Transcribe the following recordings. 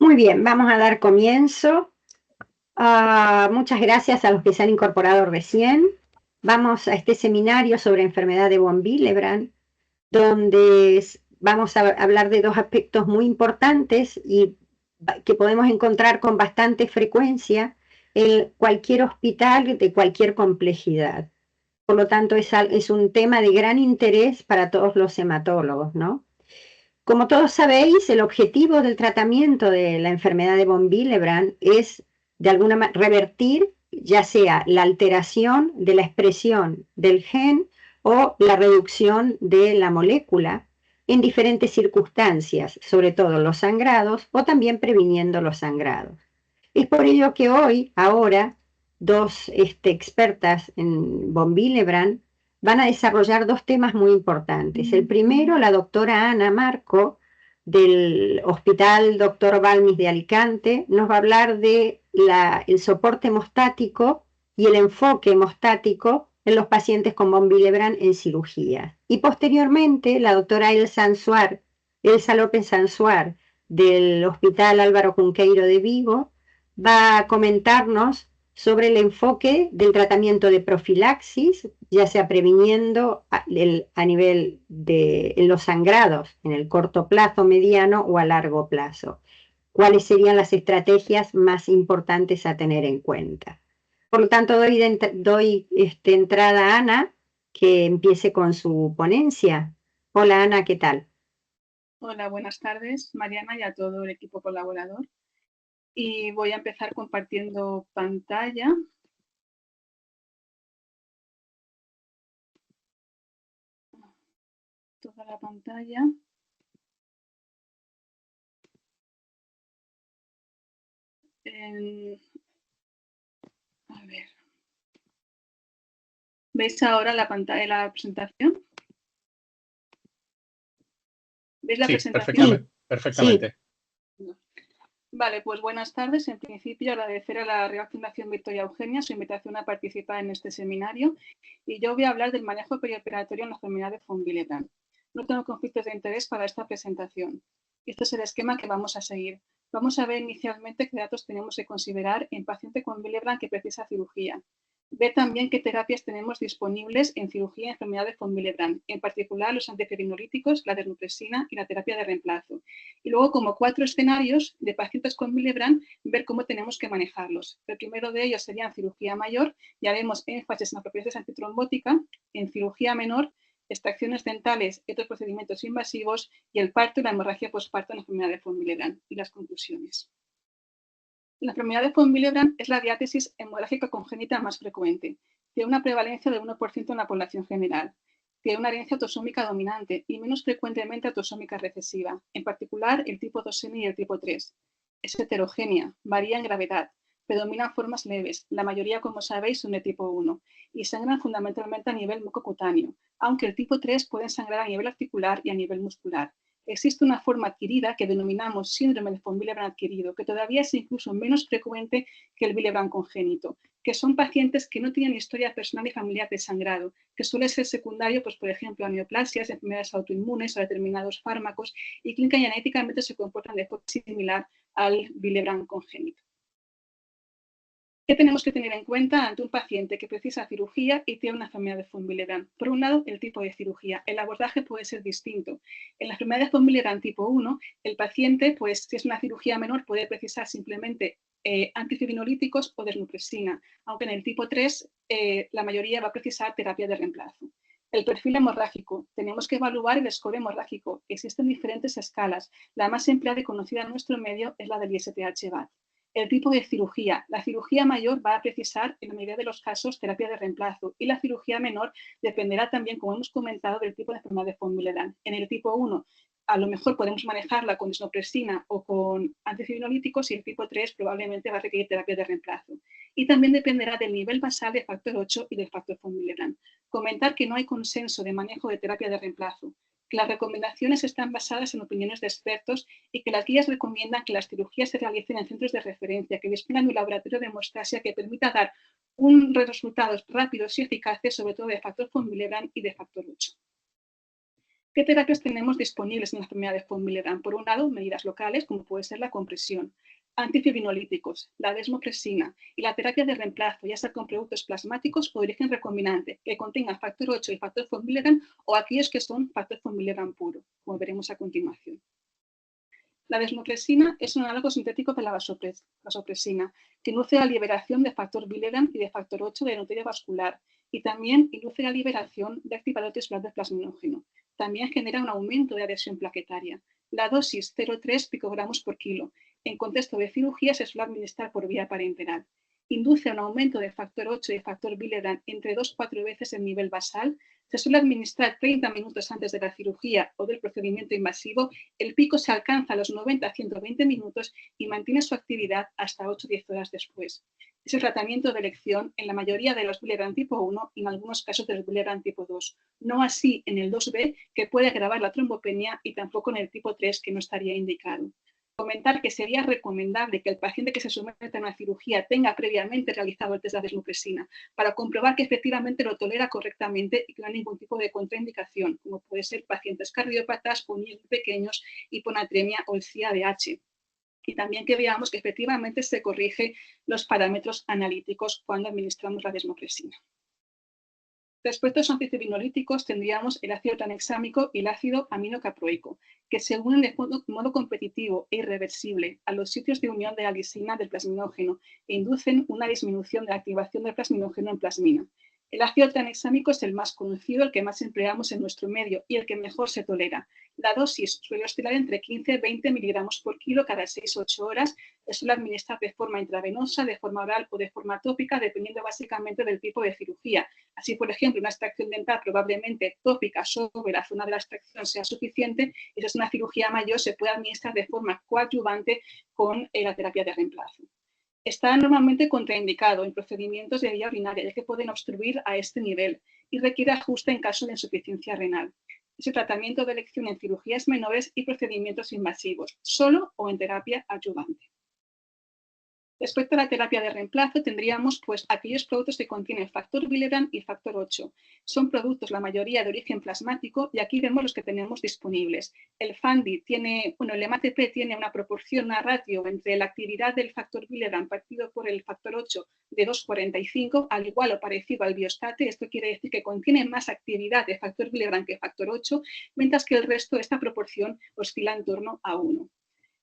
Muy bien, vamos a dar comienzo. Muchas gracias a los que se han incorporado recién. Vamos a este seminario sobre enfermedad de von Willebrand, donde vamos a hablar de dos aspectos muy importantes y que podemos encontrar con bastante frecuencia en cualquier hospital de cualquier complejidad. Por lo tanto, es un tema de gran interés para todos los hematólogos, ¿no? Como todos sabéis, el objetivo del tratamiento de la enfermedad de von Willebrand es de alguna manera revertir ya sea la alteración de la expresión del gen o la reducción de la molécula en diferentes circunstancias, sobre todo los sangrados o también previniendo los sangrados. Es por ello que ahora, dos expertas en von Willebrand van a desarrollar dos temas muy importantes. El primero, la doctora Ana Marco, del Hospital Dr. Balmis de Alicante, nos va a hablar de el soporte hemostático y el enfoque hemostático en los pacientes con von Willebrand en cirugía. Y posteriormente, la doctora Elsa López Sansuar, del Hospital Álvaro Cunqueiro de Vigo, va a comentarnos sobre el enfoque del tratamiento de profilaxis, ya sea previniendo a nivel de en los sangrados, en el corto plazo, mediano o a largo plazo. ¿Cuáles serían las estrategias más importantes a tener en cuenta? Por lo tanto, doy entrada a Ana, que empiece con su ponencia. Hola Ana, ¿qué tal? Hola, buenas tardes, Mariana, y a todo el equipo colaborador. Y voy a empezar compartiendo pantalla. Toda la pantalla. A ver. ¿Veis ahora la pantalla, la presentación? ¿Veis la Sí, presentación? perfectamente. Sí. Vale, pues buenas tardes. En principio, agradecer a la Real Fundación Victoria Eugenia su invitación a participar en este seminario. Y yo voy a hablar del manejo perioperatorio en la enfermedad de von Willebrand. No tengo conflictos de interés para esta presentación. Este es el esquema que vamos a seguir. Vamos a ver inicialmente qué datos tenemos que considerar en paciente con Willebrand que precisa cirugía. Ver también qué terapias tenemos disponibles en cirugía en enfermedad de von Willebrand, en particular los antifibrinolyticos, la desnupresina y la terapia de reemplazo. Y luego, como 4 escenarios de pacientes con Willebrand, ver cómo tenemos que manejarlos. El primero de ellos sería en cirugía mayor, ya vemos énfasis en la propiosis antitrombótica, en cirugía menor, extracciones dentales y otros procedimientos invasivos, y el parto y la hemorragia postparto en la enfermedad de von Willebrand. Y las conclusiones. La enfermedad de von Willebrand es la diátesis hemorrágica congénita más frecuente. Tiene una prevalencia del 1% en la población general. Tiene una herencia autosómica dominante y menos frecuentemente autosómica recesiva, en particular el tipo 2N y el tipo 3. Es heterogénea, varía en gravedad, predominan formas leves, la mayoría, como sabéis, son de tipo 1, y sangran fundamentalmente a nivel mucocutáneo, aunque el tipo 3 puede sangrar a nivel articular y a nivel muscular. Existe una forma adquirida que denominamos síndrome de von Willebrand adquirido, que todavía es incluso menos frecuente que el Willebrand congénito, que son pacientes que no tienen historia personal y familiar de sangrado, que suele ser secundario, pues, por ejemplo, a neoplasias, enfermedades autoinmunes o a determinados fármacos, y clínica y genéticamente se comportan de forma similar al Willebrand congénito. ¿Qué tenemos que tener en cuenta ante un paciente que precisa cirugía y tiene una enfermedad de von Willebrand? Por un lado, el tipo de cirugía. El abordaje puede ser distinto. En la enfermedad de von Willebrand tipo 1, el paciente, pues, si es una cirugía menor, puede precisar simplemente antifibrinolyticos o desnupresina, aunque en el tipo 3 la mayoría va a precisar terapia de reemplazo. El perfil hemorrágico. Tenemos que evaluar el score hemorrágico. Existen diferentes escalas. La más empleada y conocida en nuestro medio es la del ISTH-BAT. El tipo de cirugía. La cirugía mayor va a precisar, en la mayoría de los casos, terapia de reemplazo, y la cirugía menor dependerá también, como hemos comentado, del tipo de enfermedad de von Willebrand. En el tipo 1, a lo mejor podemos manejarla con desnupresina o con antifibrinolyticos, y el tipo 3 probablemente va a requerir terapia de reemplazo. Y también dependerá del nivel basal de factor 8 y del factor von Willebrand. Comentar que no hay consenso de manejo de terapia de reemplazo, que las recomendaciones están basadas en opiniones de expertos y que las guías recomiendan que las cirugías se realicen en centros de referencia, que dispongan de un laboratorio de hemostasia que permita dar resultados rápidos y eficaces, sobre todo de factor von Willebrand y de factor 8. ¿Qué terapias tenemos disponibles en la enfermedad de von Willebrand? Por un lado, medidas locales, como puede ser la compresión, antifibrinolyticos, la desmopresina y la terapia de reemplazo, ya sea con productos plasmáticos o de origen recombinante, que contengan factor 8 y factor von Willebrand, o aquellos que son factor von Willebrand puro, como veremos a continuación. La desmopresina es un análogo sintético de la vasopresina, que induce la liberación de factor Willebrand y de factor 8 de endotelio vascular, y también induce la liberación de activador tisular del plasminógeno. También genera un aumento de adhesión plaquetaria. La dosis 0,3 picogramos por kilo. En contexto de cirugía se suele administrar por vía parenteral. Induce un aumento de factor 8 y factor Willebrand entre 2 y 4 veces el nivel basal. Se suele administrar 30 minutos antes de la cirugía o del procedimiento invasivo. El pico se alcanza a los 90 a 120 minutos y mantiene su actividad hasta 8 o 10 horas después. Es el tratamiento de elección en la mayoría de los Willebrand tipo 1 y en algunos casos del Willebrand tipo 2. No así en el 2B, que puede agravar la trombopenia, y tampoco en el tipo 3, que no estaría indicado. Comentar que sería recomendable que el paciente que se someta a una cirugía tenga previamente realizado el test de desmopresina para comprobar que efectivamente lo tolera correctamente y que no hay ningún tipo de contraindicación, como puede ser pacientes cardiópatas o niños pequeños, hiponatremia o el CIADH. Y también que veamos que efectivamente se corrigen los parámetros analíticos cuando administramos la desmopresina. Respecto a los antifibrinolyticos, tendríamos el ácido tranexámico y el ácido aminocaproico, que se unen de modo competitivo e irreversible a los sitios de unión de la lisina del plasminógeno e inducen una disminución de la activación del plasminógeno en plasmina. El ácido tranexámico es el más conocido, el que más empleamos en nuestro medio y el que mejor se tolera. La dosis suele oscilar entre 15 y 20 miligramos por kilo cada 6 o 8 horas. Se suele administrar de forma intravenosa, de forma oral o de forma tópica, dependiendo básicamente del tipo de cirugía. Así, por ejemplo, una extracción dental probablemente tópica sobre la zona de la extracción sea suficiente, y si es una cirugía mayor se puede administrar de forma coadyuvante con la terapia de reemplazo. Está normalmente contraindicado en procedimientos de vía urinaria, ya que pueden obstruir a este nivel y requiere ajuste en caso de insuficiencia renal. Es el tratamiento de elección en cirugías menores y procedimientos invasivos, solo o en terapia adyuvante. Respecto a la terapia de reemplazo, tendríamos pues aquellos productos que contienen factor Willebrand y factor 8. Son productos, la mayoría, de origen plasmático, y aquí vemos los que tenemos disponibles. El Fandi tiene, el MATP tiene una proporción, una ratio entre la actividad del factor Willebrand partido por el factor 8 de 2,45, al igual o parecido al Biostate. Esto quiere decir que contiene más actividad de factor Willebrand que factor 8, mientras que el resto, esta proporción, oscila en torno a 1.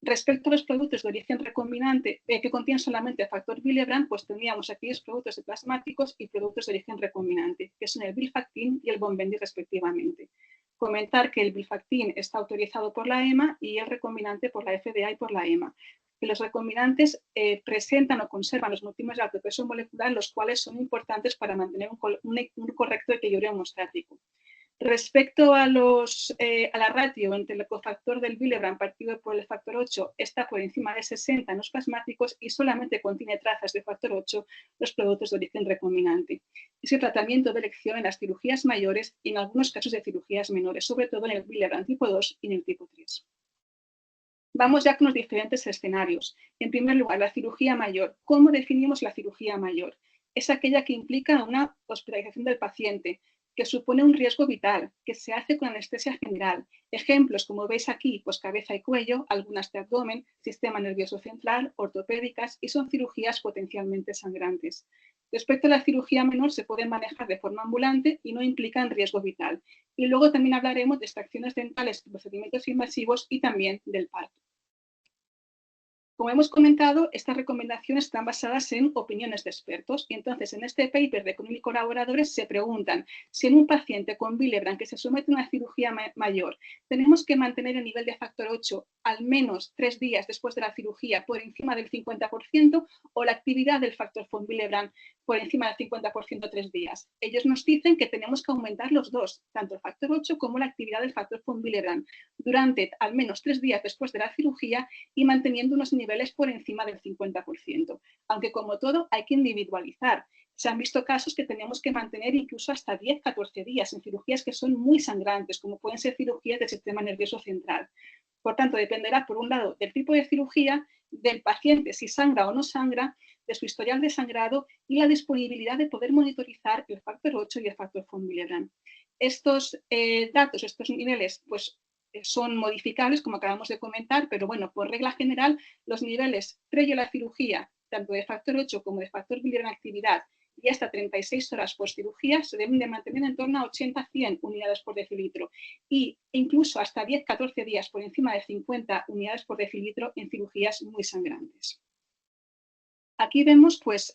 Respecto a los productos de origen recombinante que contienen solamente factor Willebrand, pues tendríamos aquellos productos de plasmáticos y productos de origen recombinante, que son el Bilfactin y el Bonbendi respectivamente. Comentar que el Bilfactin está autorizado por la EMA y el recombinante por la FDA y por la EMA. Que los recombinantes presentan o conservan los monómeros de alto peso molecular, los cuales son importantes para mantener un correcto equilibrio hemostático. Respecto a la ratio entre el cofactor del Willebrand partido por el factor 8, está por encima de 60 en los plasmáticos y solamente contiene trazas de factor 8 los productos de origen recombinante. Es el tratamiento de elección en las cirugías mayores y en algunos casos de cirugías menores, sobre todo en el Willebrand tipo 2 y en el tipo 3. Vamos ya con los diferentes escenarios. En primer lugar, la cirugía mayor. ¿Cómo definimos la cirugía mayor? Es aquella que implica una hospitalización del paciente, que supone un riesgo vital, que se hace con anestesia general. Ejemplos, como veis aquí, pues cabeza y cuello, algunas de abdomen, sistema nervioso central, ortopédicas, y son cirugías potencialmente sangrantes. Respecto a la cirugía menor, se pueden manejar de forma ambulante y no implican riesgo vital. Y luego también hablaremos de extracciones dentales, procedimientos invasivos y también del parto. Como hemos comentado, estas recomendaciones están basadas en opiniones de expertos y entonces en este paper de Connell y colaboradores se preguntan si en un paciente con Willebrand que se somete a una cirugía mayor tenemos que mantener el nivel de factor 8 al menos 3 días después de la cirugía por encima del 50% o la actividad del factor von Willebrand por encima del 50% 3 días. Ellos nos dicen que tenemos que aumentar los dos, tanto el factor 8 como la actividad del factor von Willebrand durante al menos 3 días después de la cirugía y manteniendo unos niveles por encima del 50%. Aunque como todo hay que individualizar. Se han visto casos que tenemos que mantener incluso hasta 10-14 días en cirugías que son muy sangrantes, como pueden ser cirugías del sistema nervioso central. Por tanto, dependerá, por un lado, del tipo de cirugía, del paciente, si sangra o no sangra, de su historial de sangrado y la disponibilidad de poder monitorizar el factor 8 y el factor von Willebrand. Estos datos, estos niveles, pues son modificables, como acabamos de comentar, pero bueno, por regla general, los niveles previo a la cirugía, tanto de factor 8 como de factor biliar en actividad, y hasta 36 horas post cirugía se deben de mantener en torno a 80-100 unidades por decilitro e incluso hasta 10-14 días por encima de 50 unidades por decilitro en cirugías muy sangrantes. Aquí vemos pues,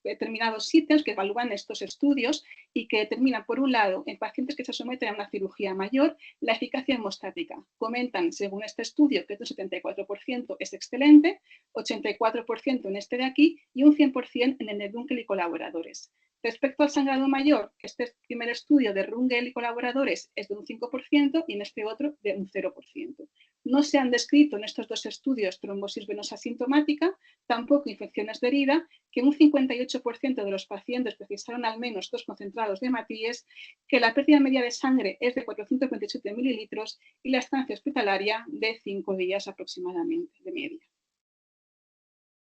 determinados ítems que evalúan estos estudios y que determinan, por un lado, en pacientes que se someten a una cirugía mayor, la eficacia hemostática. Comentan, según este estudio, que un 74% es excelente, 84% en este de aquí y un 100% en el de Runkel y colaboradores. Respecto al sangrado mayor, este primer estudio de Runkel y colaboradores es de un 5% y en este otro de un 0%. No se han descrito en estos dos estudios trombosis venosa sintomática, tampoco infecciones de herida, que un 58% de los pacientes precisaron al menos 2 concentrados de hematíes, que la pérdida media de sangre es de 427 mililitros y la estancia hospitalaria de 5 días aproximadamente de media.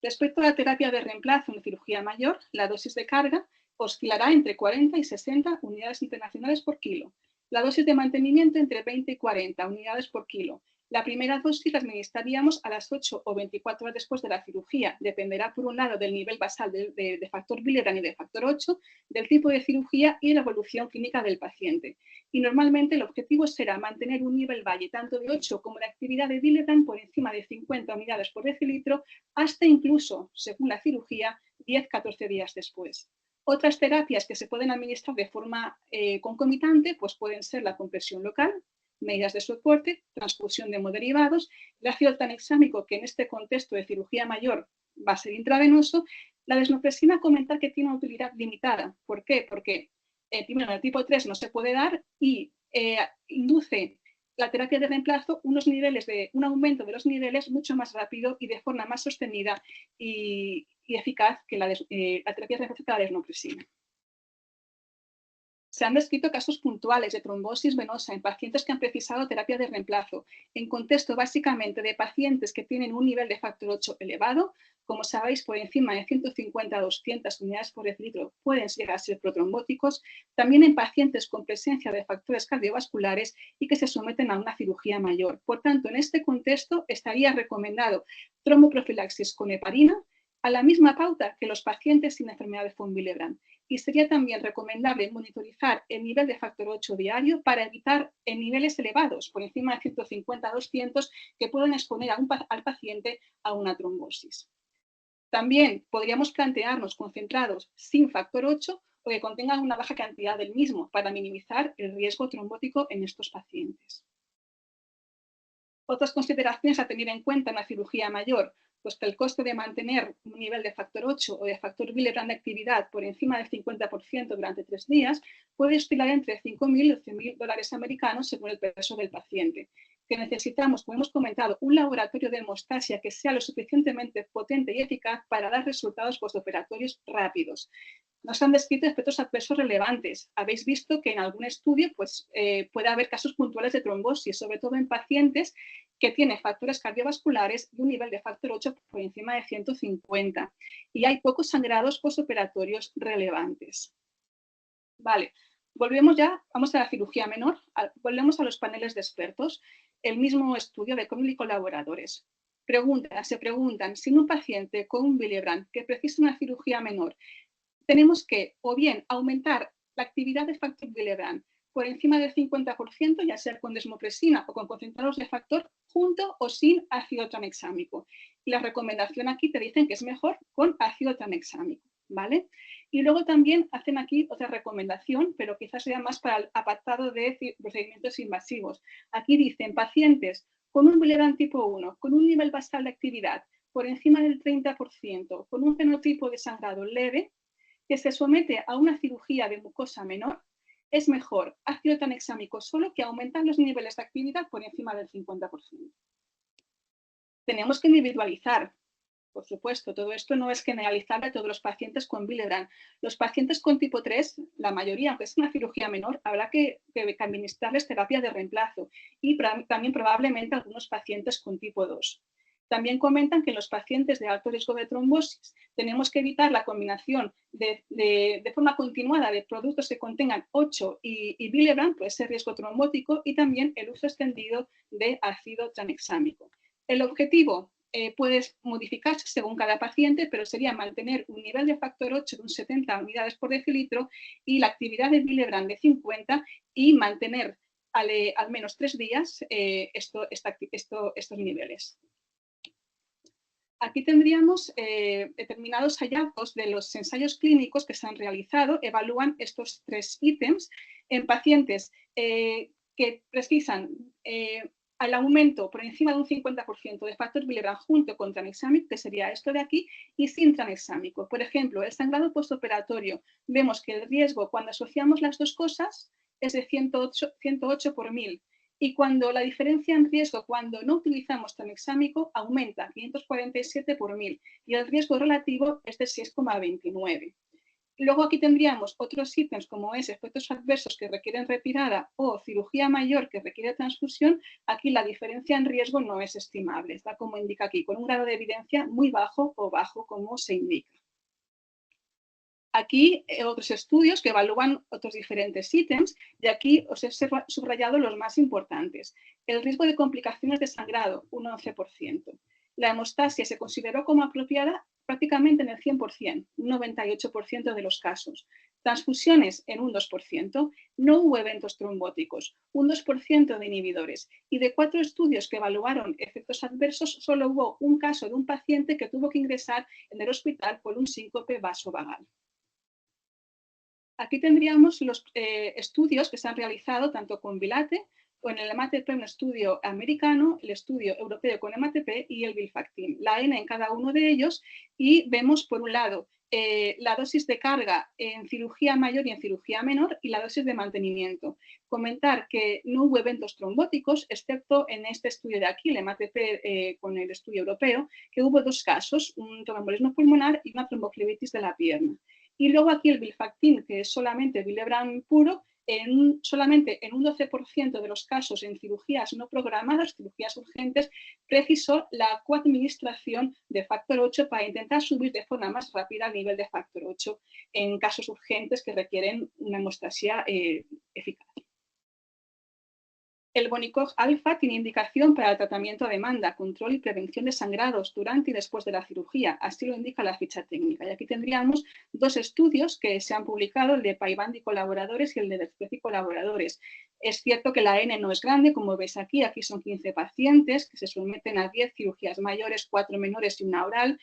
Respecto a la terapia de reemplazo en cirugía mayor, la dosis de carga oscilará entre 40 y 60 unidades internacionales por kilo. La dosis de mantenimiento entre 20 y 40 unidades por kilo. La primera dosis la administraríamos a las 8 o 24 horas después de la cirugía. Dependerá, por un lado, del nivel basal de factor Willebrand y de factor 8, del tipo de cirugía y la evolución clínica del paciente. Y normalmente el objetivo será mantener un nivel valle tanto de 8 como de actividad de Willebrand por encima de 50 unidades por decilitro hasta incluso, según la cirugía, 10-14 días después. Otras terapias que se pueden administrar de forma concomitante pues pueden ser la compresión local, medidas de soporte, transfusión de hemoderivados, el ácido tranexámico, que en este contexto de cirugía mayor va a ser intravenoso. La desmopresina, comentar que tiene una utilidad limitada. ¿Por qué? Porque primero, en el tipo 3 no se puede dar y induce la terapia de reemplazo un aumento de los niveles mucho más rápido y de forma más sostenida y eficaz que la terapia de reemplazo de la desmopresina. Se han descrito casos puntuales de trombosis venosa en pacientes que han precisado terapia de reemplazo, en contexto básicamente de pacientes que tienen un nivel de factor 8 elevado, como sabéis, por encima de 150 a 200 unidades por decilitro pueden llegar a ser protrombóticos, también en pacientes con presencia de factores cardiovasculares y que se someten a una cirugía mayor. Por tanto, en este contexto estaría recomendado tromboprofilaxis con heparina a la misma pauta que los pacientes sin enfermedad de von Willebrand. Y sería también recomendable monitorizar el nivel de factor 8 diario para evitar niveles elevados, por encima de 150 a 200, que pueden exponer al paciente a una trombosis. También podríamos plantearnos concentrados sin factor 8 o que contengan una baja cantidad del mismo para minimizar el riesgo trombótico en estos pacientes. Otras consideraciones a tener en cuenta en la cirugía mayor, pues que el coste de mantener un nivel de factor 8 o de factor Willebrand de actividad por encima del 50% durante 3 días puede oscilar entre $5.000 y $100.000 americanos según el peso del paciente. Que necesitamos, como hemos comentado, un laboratorio de hemostasia que sea lo suficientemente potente y eficaz para dar resultados postoperatorios rápidos. Nos han descrito efectos adversos relevantes. Habéis visto que en algún estudio pues, puede haber casos puntuales de trombosis, sobre todo en pacientes que tienen factores cardiovasculares y un nivel de factor 8 por encima de 150. Y hay pocos sangrados postoperatorios relevantes. Vale, vamos a la cirugía menor, volvemos a los paneles de expertos. El mismo estudio de Connell y colaboradores. Se preguntan si en un paciente con un Willebrand que precisa una cirugía menor tenemos que o bien aumentar la actividad de factor Willebrand por encima del 50%, ya sea con desmopresina o con concentrados de factor, junto o sin ácido tranexámico. Y la recomendación aquí te dicen que es mejor con ácido tranexámico, ¿vale? Y luego también hacen aquí otra recomendación, pero quizás sea más para el apartado de procedimientos invasivos. Aquí dicen pacientes con un Willebrand tipo 1, con un nivel basal de actividad por encima del 30%, con un fenotipo de sangrado leve, que se somete a una cirugía de mucosa menor, es mejor ácido tranexámico solo que aumentar los niveles de actividad por encima del 50%. Tenemos que individualizar, por supuesto, todo esto no es generalizable a todos los pacientes con Willebrand. Los pacientes con tipo 3, la mayoría, aunque es una cirugía menor, habrá que administrarles terapia de reemplazo y también probablemente algunos pacientes con tipo 2. También comentan que en los pacientes de alto riesgo de trombosis tenemos que evitar la combinación de forma continuada de productos que contengan 8 y Willebrand, por ese riesgo trombótico, y también el uso extendido de ácido tranexámico. El objetivo puede modificarse según cada paciente, pero sería mantener un nivel de factor 8 de un 70 unidades por decilitro y la actividad de Willebrand de 50 y mantener al menos 3 días estos niveles. Aquí tendríamos determinados hallazgos de los ensayos clínicos que se han realizado, evalúan estos 3 ítems en pacientes que precisan al aumento por encima de un 50% de factor Willebrand junto con tranexámico, que sería esto de aquí, y sin tranexámico. Por ejemplo, el sangrado postoperatorio, vemos que el riesgo cuando asociamos las dos cosas es de 108 por 1000. Y cuando la diferencia en riesgo cuando no utilizamos tranexámico aumenta 547 por 1000 y el riesgo relativo es de 6,29. Luego aquí tendríamos otros ítems como es efectos adversos que requieren retirada o cirugía mayor que requiere transfusión. Aquí la diferencia en riesgo no es estimable, está como indica aquí, con un grado de evidencia muy bajo o bajo como se indica. Aquí otros estudios que evalúan otros diferentes ítems y aquí os he subrayado los más importantes. El riesgo de complicaciones de sangrado, un 11%. La hemostasia se consideró como apropiada prácticamente en el 100%, un 98% de los casos. Transfusiones en un 2%. No hubo eventos trombóticos, un 2% de inhibidores. Y de 4 estudios que evaluaron efectos adversos, solo hubo un caso de un paciente que tuvo que ingresar en el hospital por un síncope vasovagal. Aquí tendríamos los estudios que se han realizado tanto con Vilate o en el MATP, un estudio americano, el estudio europeo con MATP y el Vilfactin. La N en cada uno de ellos y vemos por un lado la dosis de carga en cirugía mayor y en cirugía menor y la dosis de mantenimiento. Comentar que no hubo eventos trombóticos, excepto en este estudio de aquí, el MATP con el estudio europeo, que hubo 2 casos, un tromboembolismo pulmonar y una tromboflebitis de la pierna. Y luego aquí el Vilfactin, que es solamente Willebrand puro, solamente en un 12% de los casos en cirugías no programadas, cirugías urgentes, precisó la coadministración de factor 8 para intentar subir de forma más rápida el nivel de factor 8 en casos urgentes que requieren una hemostasia eficaz. El Bonicog alfa tiene indicación para el tratamiento a demanda, control y prevención de sangrados durante y después de la cirugía. Así lo indica la ficha técnica. Y aquí tendríamos 2 estudios que se han publicado, el de Paibandi y colaboradores y el de Despez y colaboradores. Es cierto que la N no es grande, como veis aquí son 15 pacientes que se someten a 10 cirugías mayores, 4 menores y una oral.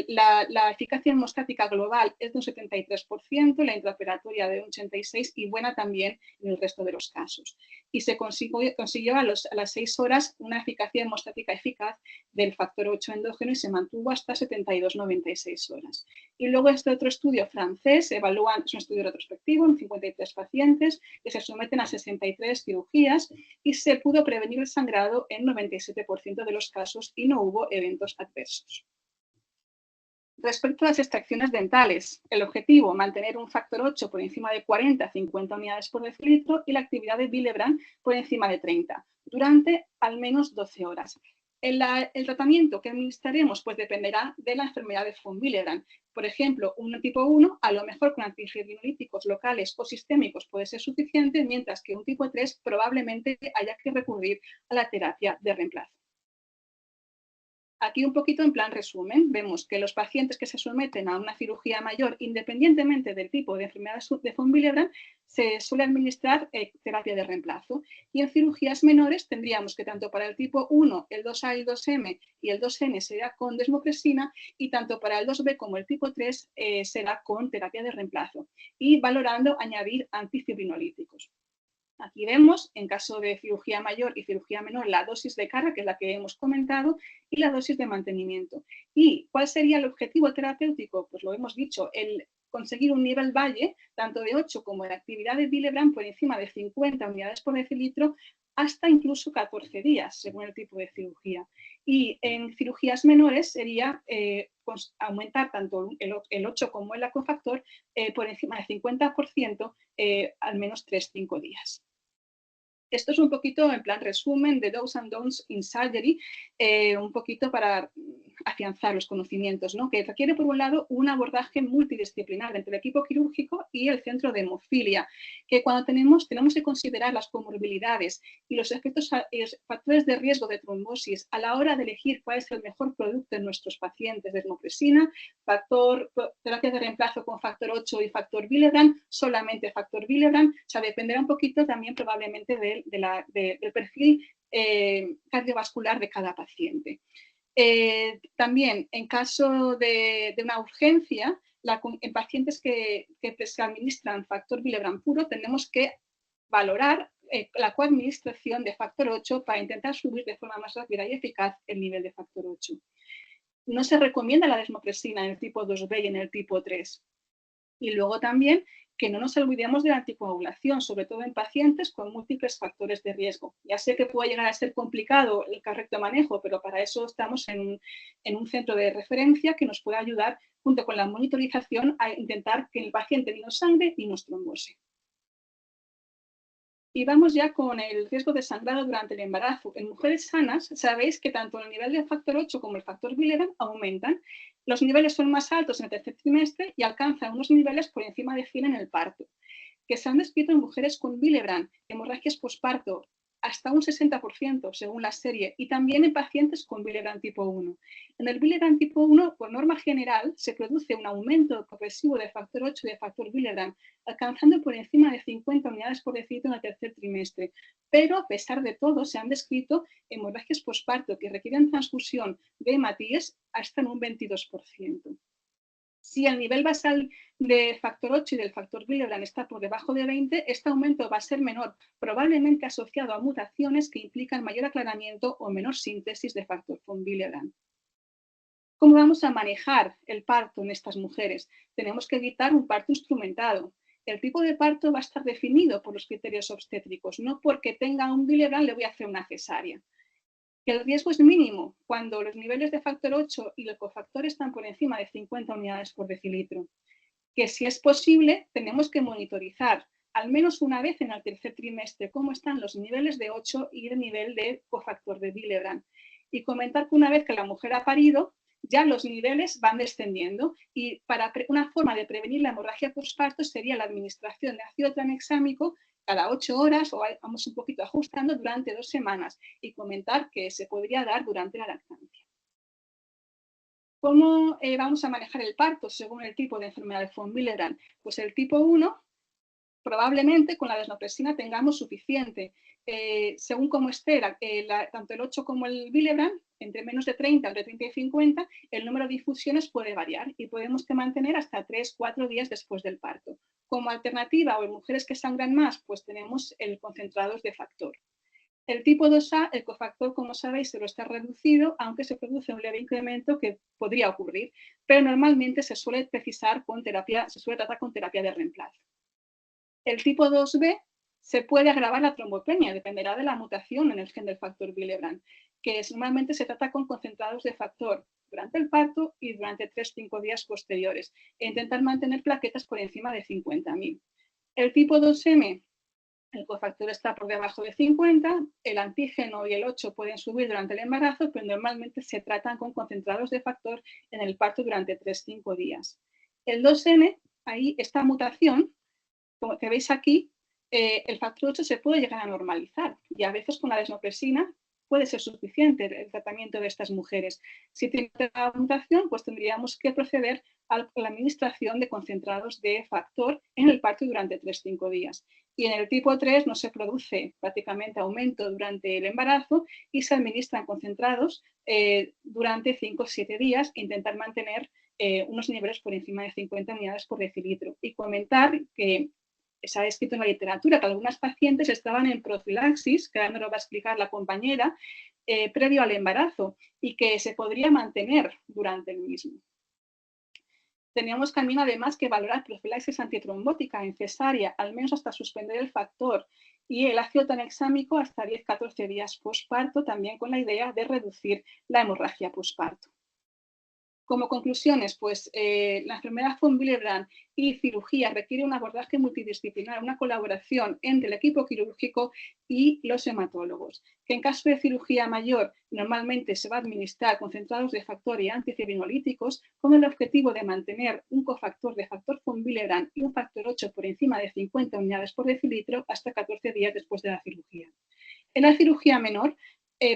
La eficacia hemostática global es de un 73%, la intraoperatoria de un 86% y buena también en el resto de los casos. Y se consiguió a las 6 horas una eficacia hemostática eficaz del factor 8 endógeno y se mantuvo hasta 72-96 horas. Y luego este otro estudio francés, es un estudio retrospectivo en 53 pacientes que se someten a 63 cirugías y se pudo prevenir el sangrado en 97% de los casos y no hubo eventos adversos. Respecto a las extracciones dentales, el objetivo, mantener un factor 8 por encima de 40-50 unidades por decilitro y la actividad de Willebrand por encima de 30, durante al menos 12 horas. El tratamiento que administraremos pues dependerá de la enfermedad de von Willebrand. Por ejemplo, un tipo 1, a lo mejor con antifibrinolytíticos locales o sistémicos puede ser suficiente, mientras que un tipo 3 probablemente haya que recurrir a la terapia de reemplazo. Aquí un poquito en plan resumen, vemos que los pacientes que se someten a una cirugía mayor, independientemente del tipo de enfermedad de von Willebrand, se suele administrar terapia de reemplazo. Y en cirugías menores tendríamos que tanto para el tipo 1, el 2A y el 2M y el 2N será con desmopresina y tanto para el 2B como el tipo 3 será con terapia de reemplazo. Y valorando añadir antifibrinolíticos. Aquí vemos, en caso de cirugía mayor y cirugía menor, la dosis de carga, que es la que hemos comentado, y la dosis de mantenimiento. ¿Y cuál sería el objetivo terapéutico? Pues lo hemos dicho, el conseguir un nivel valle, tanto de 8 como de actividad de Willebrand por encima de 50 unidades por decilitro, hasta incluso 14 días, según el tipo de cirugía. Y en cirugías menores sería aumentar tanto el 8 como el cofactor por encima del 50% al menos 3-5 días. Esto es un poquito en plan resumen de do's and don'ts in surgery, un poquito para afianzar los conocimientos, ¿no? Que requiere, por un lado, un abordaje multidisciplinar entre el equipo quirúrgico y el centro de hemofilia, que cuando tenemos que considerar las comorbilidades y los efectos y los factores de riesgo de trombosis a la hora de elegir cuál es el mejor producto en nuestros pacientes de desmopresina, terapia de reemplazo con factor 8 y factor Willebrand, solamente factor Willebrand, o sea, dependerá un poquito también probablemente del perfil cardiovascular de cada paciente. También, en caso de una urgencia, en pacientes que se administran factor Willebrand puro, tenemos que valorar la coadministración de factor 8 para intentar subir de forma más rápida y eficaz el nivel de factor 8. No se recomienda la desmopresina en el tipo 2B y en el tipo 3. Y luego también que no nos olvidemos de la anticoagulación, sobre todo en pacientes con múltiples factores de riesgo. Ya sé que puede llegar a ser complicado el correcto manejo, pero para eso estamos en un centro de referencia que nos puede ayudar, junto con la monitorización, a intentar que el paciente ni nos sangre ni nos trombose. Y vamos ya con el riesgo de sangrado durante el embarazo. En mujeres sanas, sabéis que tanto el nivel del factor 8 como el factor Willebrand aumentan. Los niveles son más altos en el tercer trimestre y alcanzan unos niveles por encima de 100 en el parto, que se han descrito en mujeres con Willebrand, hemorragias posparto, hasta un 60% según la serie, y también en pacientes con Willebrand tipo 1. En el Willebrand tipo 1, por norma general, se produce un aumento progresivo de factor 8 y de factor Willebrand, alcanzando por encima de 50 unidades por decilitro en el tercer trimestre. Pero, a pesar de todo, se han descrito hemorragias posparto que requieren transfusión de hematíes hasta en un 22%. Si el nivel basal de factor 8 y del factor Willebrand está por debajo de 20, este aumento va a ser menor, probablemente asociado a mutaciones que implican mayor aclaramiento o menor síntesis de factor von Willebrand. ¿Cómo vamos a manejar el parto en estas mujeres? Tenemos que evitar un parto instrumentado. El tipo de parto va a estar definido por los criterios obstétricos, no porque tenga un Willebrand le voy a hacer una cesárea. Que el riesgo es mínimo cuando los niveles de factor 8 y el cofactor están por encima de 50 unidades por decilitro. Que si es posible, tenemos que monitorizar al menos una vez en el tercer trimestre cómo están los niveles de 8 y el nivel de cofactor de Willebrand. Y comentar que una vez que la mujer ha parido, ya los niveles van descendiendo y para una forma de prevenir la hemorragia postparto sería la administración de ácido tranexámico cada 8 horas o vamos un poquito ajustando durante 2 semanas y comentar que se podría dar durante la lactancia. ¿Cómo vamos a manejar el parto según el tipo de enfermedad de von Willebrand? Pues el tipo 1, probablemente con la desmopresina tengamos suficiente. Según cómo esté, tanto el 8 como el Willebrand, entre menos de 30, entre 30 y 50, el número de infusiones puede variar y podemos mantener hasta 3-4 días después del parto. Como alternativa, o en mujeres que sangran más, pues tenemos el concentrados de factor. El tipo 2A, el cofactor, como sabéis, se lo está reducido, aunque se produce un leve incremento que podría ocurrir, pero normalmente se suele precisar con terapia, se suele tratar con terapia de reemplazo. El tipo 2B se puede agravar la trombopenia, dependerá de la mutación en el gen del factor Willebrand, que normalmente se trata con concentrados de factor durante el parto y durante 3-5 días posteriores, e intentar mantener plaquetas por encima de 50.000. El tipo 2M, el cofactor está por debajo de 50, el antígeno y el 8 pueden subir durante el embarazo, pero normalmente se tratan con concentrados de factor en el parto durante 3-5 días. El 2N, ahí esta mutación, como que veis aquí, el factor 8 se puede llegar a normalizar y a veces con la desmopresina puede ser suficiente el tratamiento de estas mujeres. Si tiene la mutación, pues tendríamos que proceder a la administración de concentrados de factor en el parto durante 3-5 días. Y en el tipo 3 no se produce prácticamente aumento durante el embarazo y se administran concentrados durante 5-7 días e intentar mantener unos niveles por encima de 50 unidades por decilitro. Y comentar que se ha escrito en la literatura que algunas pacientes estaban en profilaxis, que ahora me lo va a explicar la compañera, previo al embarazo y que se podría mantener durante el mismo. Teníamos también además que valorar profilaxis antitrombótica en cesárea, al menos hasta suspender el factor, y el ácido tranexámico hasta 10-14 días posparto, también con la idea de reducir la hemorragia posparto. Como conclusiones, pues la enfermedad von Willebrand y cirugía requiere un abordaje multidisciplinar, una colaboración entre el equipo quirúrgico y los hematólogos, que en caso de cirugía mayor normalmente se va a administrar concentrados de factor y antifibrinolyíticos con el objetivo de mantener un cofactor de factor von Willebrand y un factor 8 por encima de 50 unidades por decilitro hasta 14 días después de la cirugía. En la cirugía menor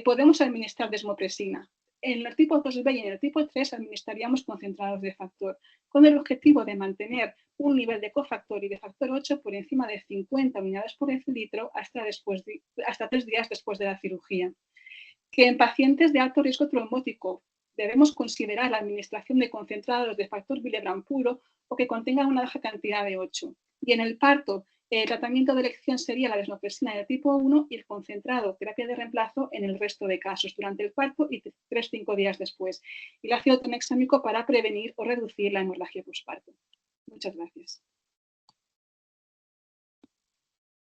podemos administrar desmopresina. En el tipo 2B y en el tipo 3 administraríamos concentrados de factor, con el objetivo de mantener un nivel de cofactor y de factor 8 por encima de 50 unidades por decilitro hasta 3 días después de la cirugía. Que en pacientes de alto riesgo trombótico debemos considerar la administración de concentrados de factor Willebrand puro o que contengan una baja cantidad de 8. Y en el parto, el tratamiento de elección sería la desmopresina del tipo 1 y el concentrado, terapia de reemplazo, en el resto de casos, durante el parto y 3-5 días después. Y el ácido tranexámico para prevenir o reducir la hemorragia postparto. Muchas gracias.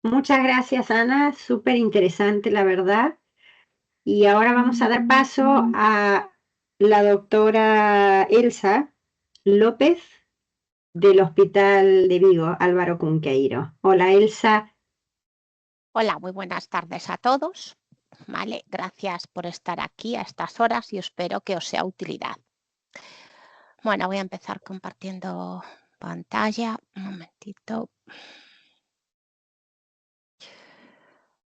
Muchas gracias, Ana. Súper interesante, la verdad. Y ahora vamos a dar paso a la doctora Elsa López del Hospital de Vigo, Álvaro Cunqueiro. Hola, Elsa. Hola, muy buenas tardes a todos. Vale, gracias por estar aquí a estas horas y espero que os sea utilidad. Bueno, voy a empezar compartiendo pantalla. Un momentito.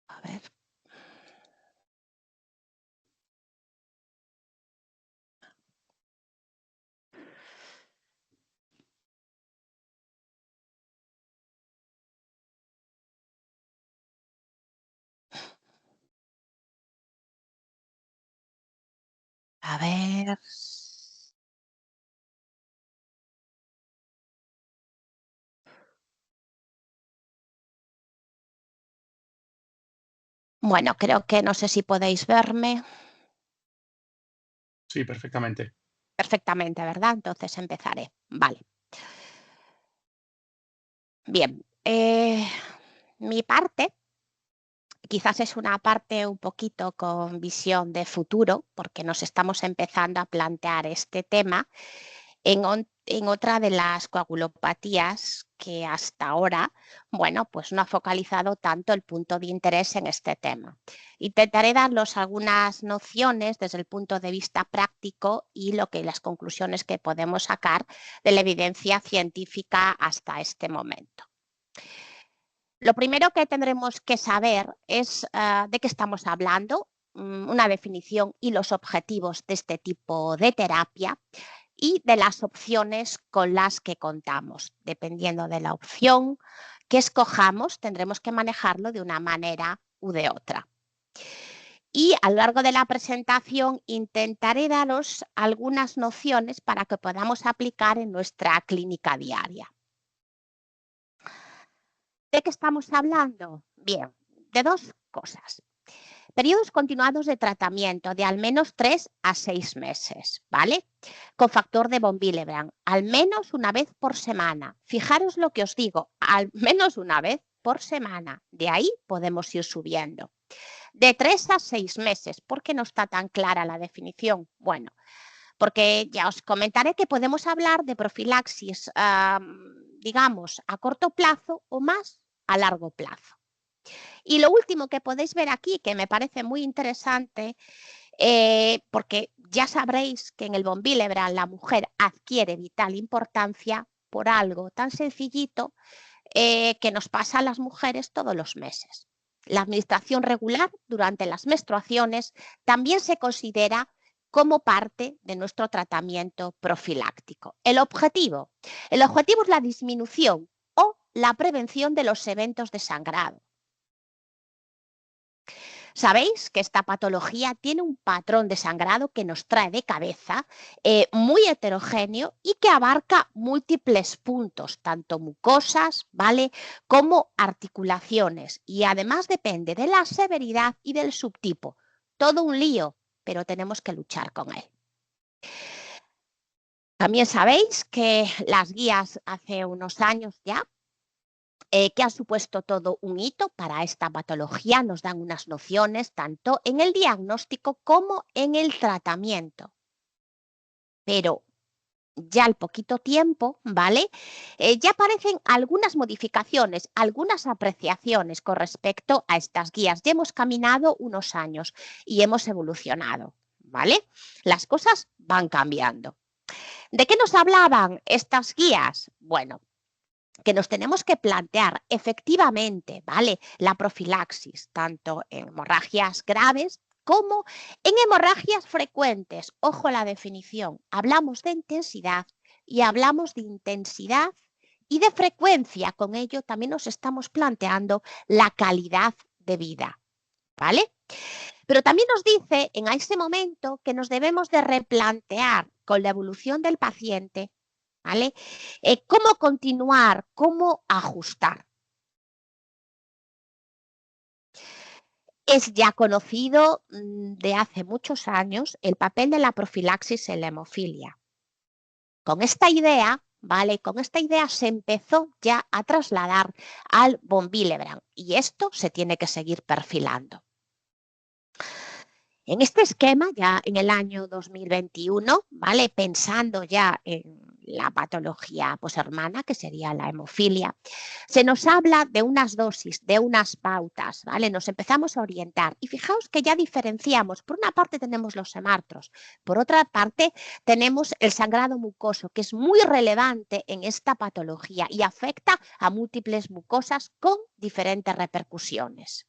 A ver. A ver. Bueno, creo que no sé si podéis verme. Sí, perfectamente. Perfectamente, ¿verdad? Entonces empezaré. Vale. Bien. Mi parte quizás es una parte un poquito con visión de futuro, porque nos estamos empezando a plantear este tema en otra de las coagulopatías que hasta ahora, bueno, pues no ha focalizado tanto el punto de interés en este tema. Intentaré darlos algunas nociones desde el punto de vista práctico y las conclusiones que podemos sacar de la evidencia científica hasta este momento. Lo primero que tendremos que saber es de qué estamos hablando, una definición y los objetivos de este tipo de terapia y de las opciones con las que contamos. Dependiendo de la opción que escojamos, tendremos que manejarlo de una manera u de otra. Y a lo largo de la presentación intentaré daros algunas nociones para que podamos aplicar en nuestra clínica diaria. ¿De qué estamos hablando? Bien, de dos cosas. Periodos continuados de tratamiento de al menos 3 a 6 meses, ¿vale? Con factor de von Willebrand, al menos una vez por semana. Fijaros lo que os digo, al menos una vez por semana. De ahí podemos ir subiendo. De 3 a 6 meses. ¿Por qué no está tan clara la definición? Bueno, porque ya os comentaré que podemos hablar de profilaxis, digamos, a corto plazo o más a largo plazo. Y lo último que podéis ver aquí, que me parece muy interesante, porque ya sabréis que en el von Willebrand la mujer adquiere vital importancia por algo tan sencillito que nos pasa a las mujeres todos los meses. La administración regular durante las menstruaciones también se considera como parte de nuestro tratamiento profiláctico. El objetivo es la disminución o la prevención de los eventos de sangrado. Sabéis que esta patología tiene un patrón de sangrado que nos trae de cabeza muy heterogéneo y que abarca múltiples puntos, tanto mucosas, ¿vale?, como articulaciones, y además depende de la severidad y del subtipo. Todo un lío, pero tenemos que luchar con él. También sabéis que las guías hace unos años ya que ha supuesto todo un hito para esta patología, nos dan unas nociones tanto en el diagnóstico como en el tratamiento. Pero ya al poquito tiempo, ¿vale? Ya aparecen algunas modificaciones, algunas apreciaciones con respecto a estas guías. Ya hemos caminado unos años y hemos evolucionado, ¿vale? Las cosas van cambiando. ¿De qué nos hablaban estas guías? Bueno, que nos tenemos que plantear efectivamente, ¿vale? La profilaxis, tanto en hemorragias graves como en hemorragias frecuentes. Ojo a la definición, hablamos de intensidad y hablamos de intensidad y de frecuencia. Con ello también nos estamos planteando la calidad de vida, ¿vale? Pero también nos dice en ese momento que nos debemos de replantear con la evolución del paciente, ¿vale? Cómo continuar, cómo ajustar. Es ya conocido de hace muchos años el papel de la profilaxis en la hemofilia. Con esta idea, ¿vale? Con esta idea se empezó ya a trasladar al von Willebrand y esto se tiene que seguir perfilando. En este esquema, ya en el año 2021, ¿vale? Pensando ya en la patología hermana, que sería la hemofilia, se nos habla de unas dosis, de unas pautas, ¿vale? Nos empezamos a orientar y fijaos que ya diferenciamos. Por una parte tenemos los hemartros, por otra parte tenemos el sangrado mucoso, que es muy relevante en esta patología y afecta a múltiples mucosas con diferentes repercusiones.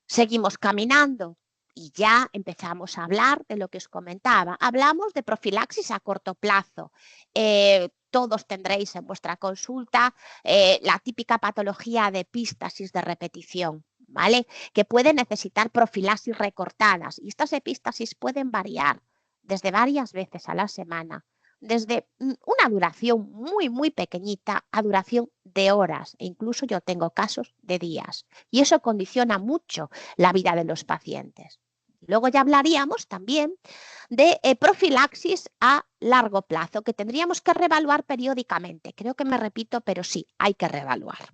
Seguimos caminando y ya empezamos a hablar de lo que os comentaba. Hablamos de profilaxis a corto plazo. Todos tendréis en vuestra consulta la típica patología de epístasis de repetición, ¿vale? Que puede necesitar profilaxis recortadas y estas epístasis pueden variar desde varias veces a la semana, desde una duración muy pequeñita a duración de horas e incluso yo tengo casos de días y eso condiciona mucho la vida de los pacientes. Luego ya hablaríamos también de profilaxis a largo plazo que tendríamos que reevaluar periódicamente. Creo que me repito, pero sí, hay que reevaluar.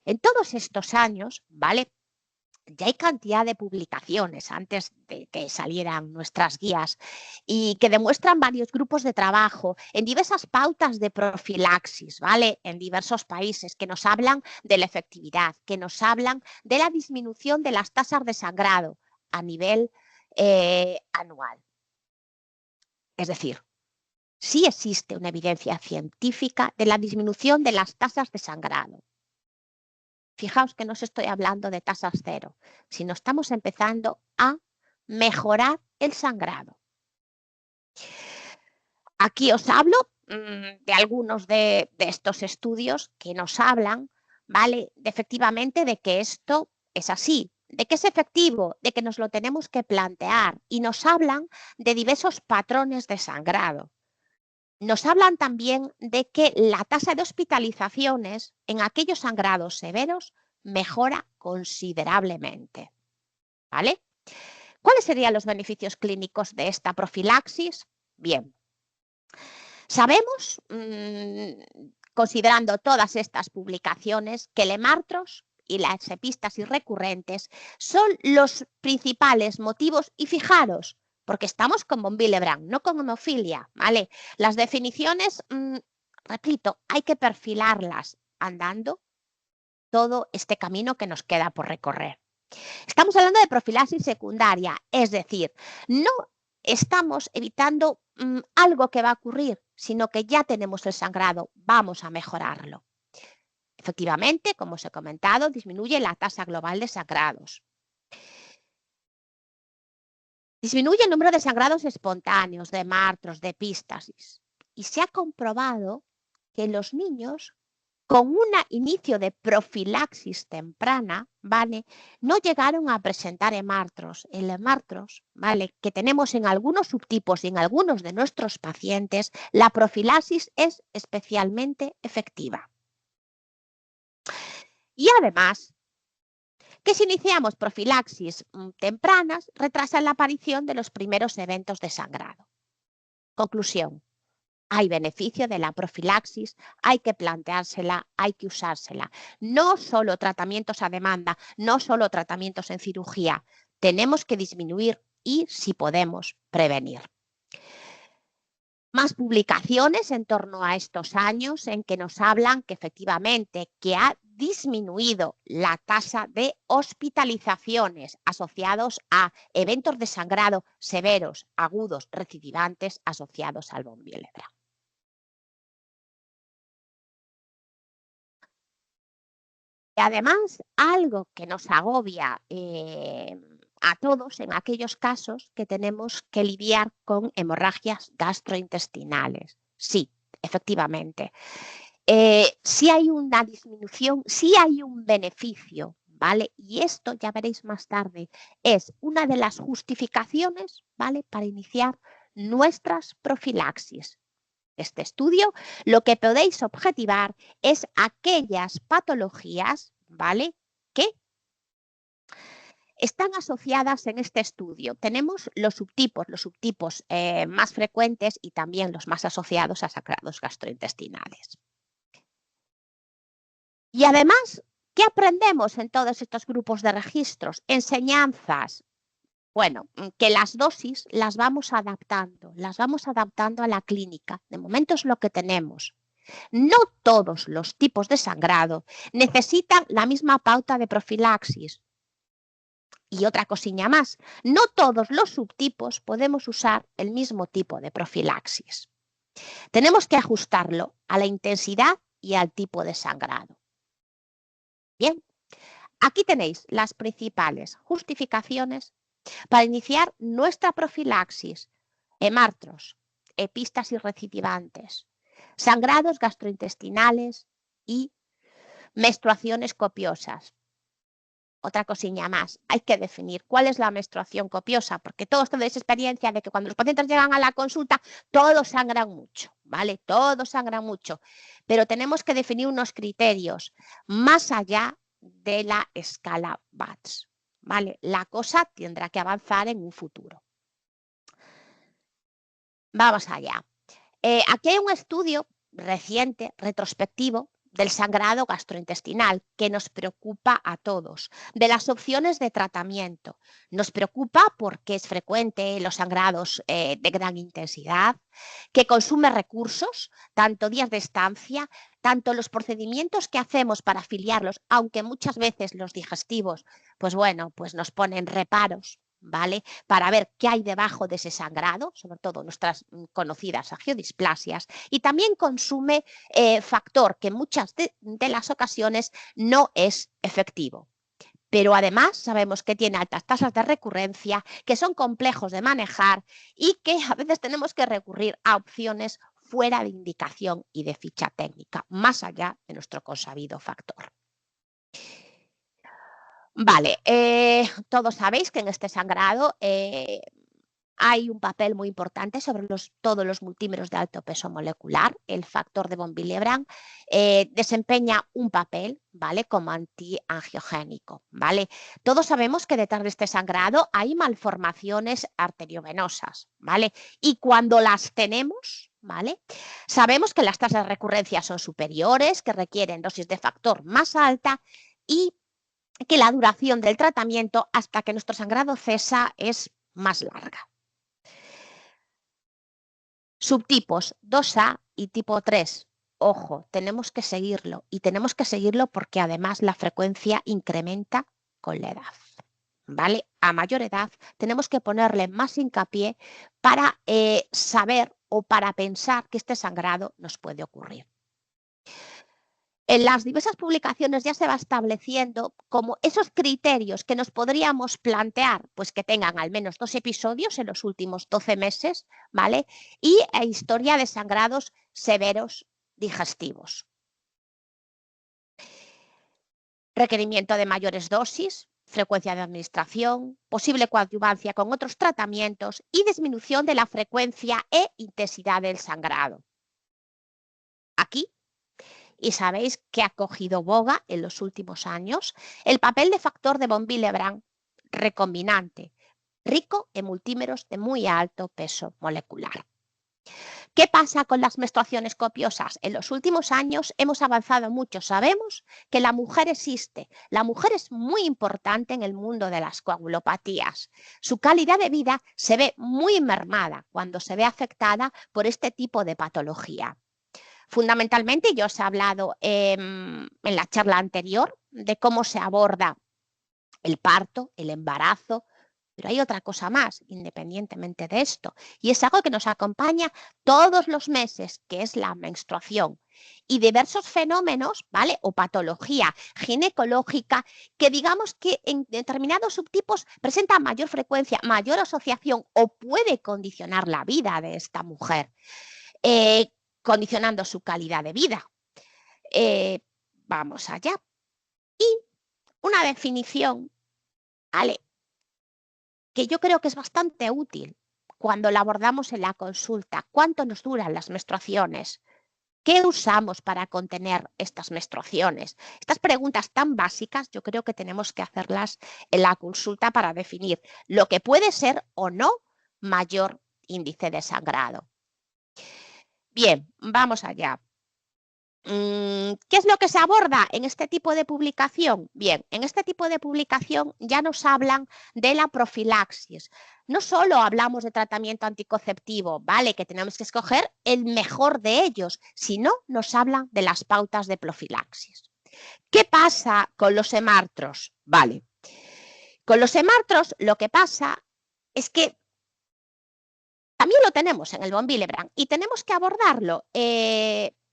En todos estos años, ¿vale? Ya hay cantidad de publicaciones antes de que salieran nuestras guías y que demuestran varios grupos de trabajo en diversas pautas de profilaxis, ¿vale? En diversos países que nos hablan de la efectividad, que nos hablan de la disminución de las tasas de sangrado a nivel anual. Es decir, sí existe una evidencia científica de la disminución de las tasas de sangrado. Fijaos que no os estoy hablando de tasas cero, sino estamos empezando a mejorar el sangrado. Aquí os hablo de algunos de estos estudios que nos hablan, ¿vale? Efectivamente de que esto es así, de que es efectivo, de que nos lo tenemos que plantear y nos hablan de diversos patrones de sangrado. Nos hablan también de que la tasa de hospitalizaciones en aquellos sangrados severos mejora considerablemente, ¿vale? ¿Cuáles serían los beneficios clínicos de esta profilaxis? Bien, sabemos, considerando todas estas publicaciones, que el hemartros y las epístasis recurrentes son los principales motivos y fijaros, porque estamos con von Willebrand, no con hemofilia, ¿vale? Las definiciones, repito, hay que perfilarlas andando todo este camino que nos queda por recorrer. Estamos hablando de profilaxis secundaria, es decir, no estamos evitando algo que va a ocurrir, sino que ya tenemos el sangrado, vamos a mejorarlo. Efectivamente, como os he comentado, disminuye la tasa global de sangrados. Disminuye el número de sangrados espontáneos, de hemartros, de epístasis. Y se ha comprobado que los niños con un inicio de profilaxis temprana, ¿vale? No llegaron a presentar hemartros. El hemartros, ¿vale? Que tenemos en algunos subtipos y en algunos de nuestros pacientes, la profilaxis es especialmente efectiva. Y además, que si iniciamos profilaxis tempranas, retrasan la aparición de los primeros eventos de sangrado. Conclusión. Hay beneficio de la profilaxis, hay que planteársela, hay que usársela. No solo tratamientos a demanda, no solo tratamientos en cirugía. Tenemos que disminuir y, si podemos, prevenir. Más publicaciones en torno a estos años en que nos hablan que efectivamente que ha disminuido la tasa de hospitalizaciones asociados a eventos de sangrado severos, agudos, recidivantes asociados al von Willebrand. Y además, algo que nos agobia a todos en aquellos casos que tenemos que lidiar con hemorragias gastrointestinales. Sí, efectivamente. Sí hay una disminución, sí hay un beneficio, ¿vale? Y esto, ya veréis más tarde, es una de las justificaciones, ¿vale?, para iniciar nuestras profilaxis. Este estudio, lo que podéis objetivar es aquellas patologías, ¿vale?, que están asociadas en este estudio. Tenemos los subtipos más frecuentes y también los más asociados a sangrados gastrointestinales. Y además, ¿qué aprendemos en todos estos grupos de registros? Enseñanzas. Bueno, que las dosis las vamos adaptando a la clínica. De momento es lo que tenemos. No todos los tipos de sangrado necesitan la misma pauta de profilaxis. Y otra cosilla más, no todos los subtipos podemos usar el mismo tipo de profilaxis. Tenemos que ajustarlo a la intensidad y al tipo de sangrado. Bien, aquí tenéis las principales justificaciones para iniciar nuestra profilaxis: hemartros, epístasis recidivantes, sangrados gastrointestinales y menstruaciones copiosas. Otra cosilla más, hay que definir cuál es la menstruación copiosa, porque todos tenéis experiencia de que cuando los pacientes llegan a la consulta, todos sangran mucho, ¿vale? Todos sangran mucho, pero tenemos que definir unos criterios más allá de la escala BATS, ¿vale? La cosa tendrá que avanzar en un futuro. Vamos allá. Aquí hay un estudio reciente, retrospectivo, del sangrado gastrointestinal, que nos preocupa a todos, de las opciones de tratamiento. Nos preocupa porque es frecuente los sangrados de gran intensidad, que consume recursos, tanto días de estancia, tanto los procedimientos que hacemos para afiliarlos, aunque muchas veces los digestivos, pues bueno, pues nos ponen reparos, ¿vale?, para ver qué hay debajo de ese sangrado, sobre todo nuestras conocidas angiodisplasias, y también consume factor que en muchas de las ocasiones no es efectivo. Pero además sabemos que tiene altas tasas de recurrencia, que son complejos de manejar y que a veces tenemos que recurrir a opciones fuera de indicación y de ficha técnica, más allá de nuestro consabido factor. Vale, todos sabéis que en este sangrado hay un papel muy importante sobre todos los multímeros de alto peso molecular. El factor de von Willebrand desempeña un papel, ¿vale?, como antiangiogénico, ¿vale? Todos sabemos que detrás de este sangrado hay malformaciones arteriovenosas, ¿vale? Y cuando las tenemos, ¿vale?, sabemos que las tasas de recurrencia son superiores, que requieren dosis de factor más alta y que la duración del tratamiento hasta que nuestro sangrado cesa es más larga. Subtipos 2A y tipo 3. Ojo, tenemos que seguirlo y tenemos que seguirlo porque además la frecuencia incrementa con la edad, ¿vale? A mayor edad tenemos que ponerle más hincapié para saber o para pensar que este sangrado nos puede ocurrir. En las diversas publicaciones ya se va estableciendo como esos criterios que nos podríamos plantear, pues que tengan al menos 2 episodios en los últimos 12 meses, ¿vale? Y historia de sangrados severos digestivos. Requerimiento de mayores dosis, frecuencia de administración, posible coadyuvancia con otros tratamientos y disminución de la frecuencia e intensidad del sangrado. Aquí, y sabéis que ha cogido boga en los últimos años, el papel de factor de von Willebrand recombinante, rico en multímeros de muy alto peso molecular. ¿Qué pasa con las menstruaciones copiosas? En los últimos años hemos avanzado mucho. Sabemos que la mujer existe. La mujer es muy importante en el mundo de las coagulopatías. Su calidad de vida se ve muy mermada cuando se ve afectada por este tipo de patología. Fundamentalmente, yo os he hablado en la charla anterior de cómo se aborda el parto, el embarazo, pero hay otra cosa más, independientemente de esto, y es algo que nos acompaña todos los meses, que es la menstruación, y diversos fenómenos, ¿vale? O patología ginecológica que digamos que en determinados subtipos presenta mayor frecuencia, mayor asociación o puede condicionar la vida de esta mujer, condicionando su calidad de vida. Vamos allá. Y una definición, ¿vale?, que yo creo que es bastante útil cuando la abordamos en la consulta. ¿Cuánto nos duran las menstruaciones? ¿Qué usamos para contener estas menstruaciones? Estas preguntas tan básicas yo creo que tenemos que hacerlas en la consulta para definir lo que puede ser o no mayor índice de sangrado. Bien, vamos allá. ¿Qué es lo que se aborda en este tipo de publicación? Bien, en este tipo de publicación ya nos hablan de la profilaxis. No solo hablamos de tratamiento anticonceptivo, ¿vale?, que tenemos que escoger el mejor de ellos, sino nos hablan de las pautas de profilaxis. ¿Qué pasa con los hemartros? Vale, con los hemartros lo que pasa es que también lo tenemos en el von Willebrand y tenemos que abordarlo.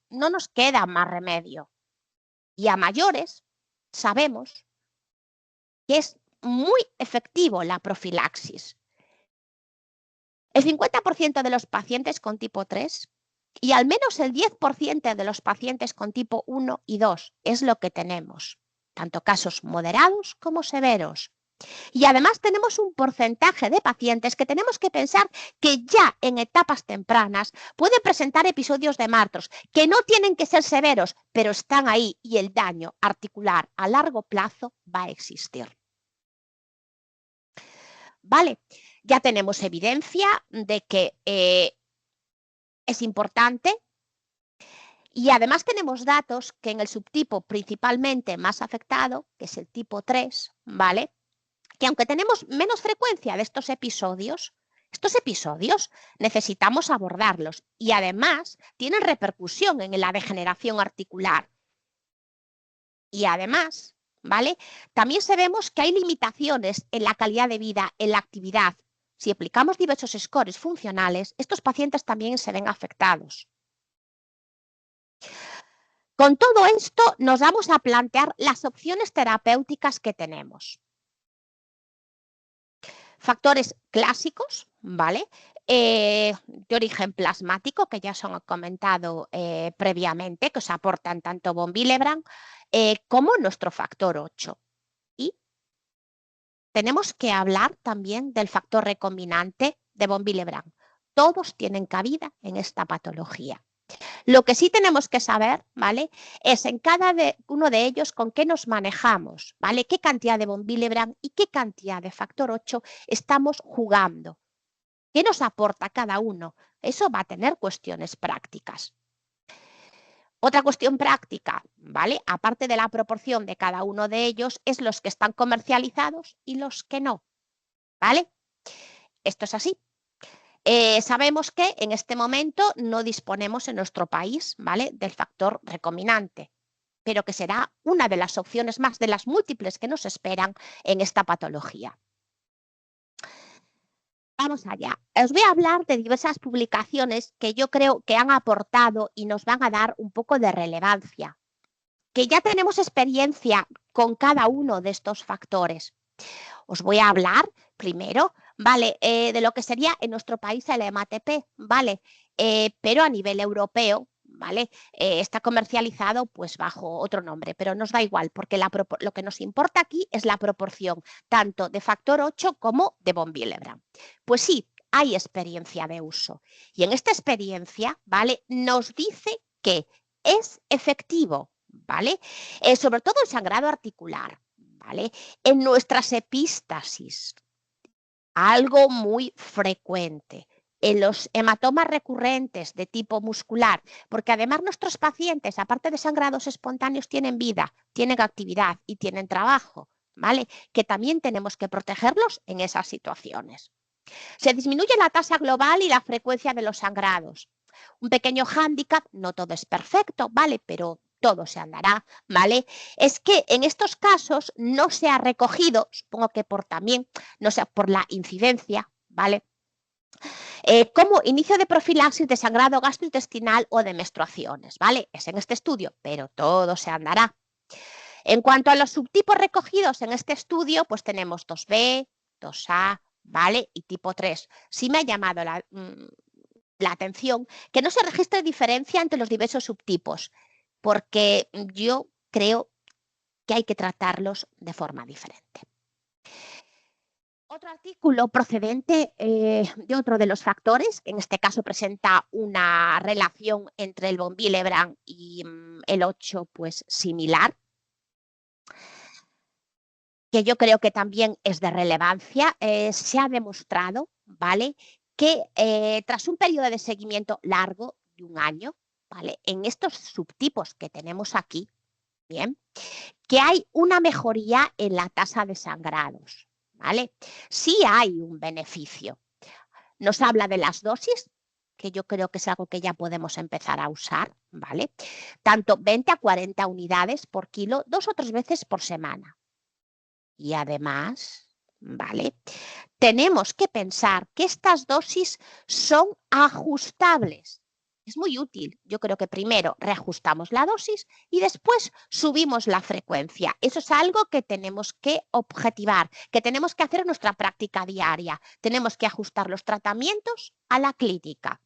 No nos queda más remedio. Y a mayores sabemos que es muy efectivo la profilaxis. El 50% de los pacientes con tipo 3 y al menos el 10% de los pacientes con tipo 1 y 2 es lo que tenemos, tanto casos moderados como severos. Y además tenemos un porcentaje de pacientes que tenemos que pensar que ya en etapas tempranas pueden presentar episodios de hemartros, que no tienen que ser severos, pero están ahí y el daño articular a largo plazo va a existir. Vale, ya tenemos evidencia de que es importante. Y además tenemos datos que en el subtipo principalmente más afectado, que es el tipo 3, ¿vale?, que aunque tenemos menos frecuencia de estos episodios necesitamos abordarlos y además tienen repercusión en la degeneración articular. Y además, ¿vale?, también sabemos que hay limitaciones en la calidad de vida, en la actividad. Si aplicamos diversos scores funcionales, estos pacientes también se ven afectados. Con todo esto nos vamos a plantear las opciones terapéuticas que tenemos. Factores clásicos, ¿vale?, de origen plasmático, que ya os han comentado previamente, que os aportan tanto von Willebrand como nuestro factor 8. Y tenemos que hablar también del factor recombinante de von Willebrand. Todos tienen cabida en esta patología. Lo que sí tenemos que saber, ¿vale?, es en cada uno de ellos con qué nos manejamos, ¿vale?, qué cantidad de von Willebrand y qué cantidad de factor 8 estamos jugando. ¿Qué nos aporta cada uno? Eso va a tener cuestiones prácticas. Otra cuestión práctica, ¿vale?, aparte de la proporción de cada uno de ellos, es los que están comercializados y los que no, ¿vale? Esto es así. Sabemos que en este momento no disponemos en nuestro país, ¿vale?, del factor recombinante, pero que será una de las opciones más de las múltiples que nos esperan en esta patología. Vamos allá. Os voy a hablar de diversas publicaciones que yo creo que han aportado y nos van a dar un poco de relevancia, que ya tenemos experiencia con cada uno de estos factores. Os voy a hablar primero, ¿vale?, de lo que sería en nuestro país el hematp, ¿vale?, pero a nivel europeo, ¿vale?, está comercializado pues bajo otro nombre, pero nos da igual porque lo que nos importa aquí es la proporción tanto de factor 8 como de von Willebrand. Pues sí, hay experiencia de uso y en esta experiencia, ¿vale?, nos dice que es efectivo, ¿vale?, sobre todo el sangrado articular, ¿vale?, en nuestras epístasis, algo muy frecuente, en los hematomas recurrentes de tipo muscular, porque además nuestros pacientes, aparte de sangrados espontáneos, tienen vida, tienen actividad y tienen trabajo, ¿vale? Que también tenemos que protegerlos en esas situaciones. Se disminuye la tasa global y la frecuencia de los sangrados. Un pequeño hándicap, no todo es perfecto, ¿vale? Pero todo se andará, ¿vale? Es que en estos casos no se ha recogido, supongo que no sé, por la incidencia, ¿vale? Como inicio de profilaxis de sangrado gastrointestinal o de menstruaciones, ¿vale? Es en este estudio, pero todo se andará. En cuanto a los subtipos recogidos en este estudio, pues tenemos 2B, 2A, ¿vale? Y tipo 3. Sí me ha llamado la atención que no se registre diferencia entre los diversos subtipos, porque yo creo que hay que tratarlos de forma diferente. Otro artículo procedente de otro de los factores, que en este caso presenta una relación entre el von Willebrand y el 8, pues similar, que yo creo que también es de relevancia. Se ha demostrado, ¿vale?, que tras un periodo de seguimiento largo de 1 año, ¿vale?, en estos subtipos que tenemos aquí, bien, que hay una mejoría en la tasa de sangrados, ¿vale? Sí hay un beneficio. Nos habla de las dosis, que yo creo que es algo que ya podemos empezar a usar, ¿vale? Tanto 20 a 40 unidades por kilo, 2 o 3 veces por semana. Y además, ¿vale?, tenemos que pensar que estas dosis son ajustables. Es muy útil. Yo creo que primero reajustamos la dosis y después subimos la frecuencia. Eso es algo que tenemos que objetivar, que tenemos que hacer en nuestra práctica diaria. Tenemos que ajustar los tratamientos a la clínica.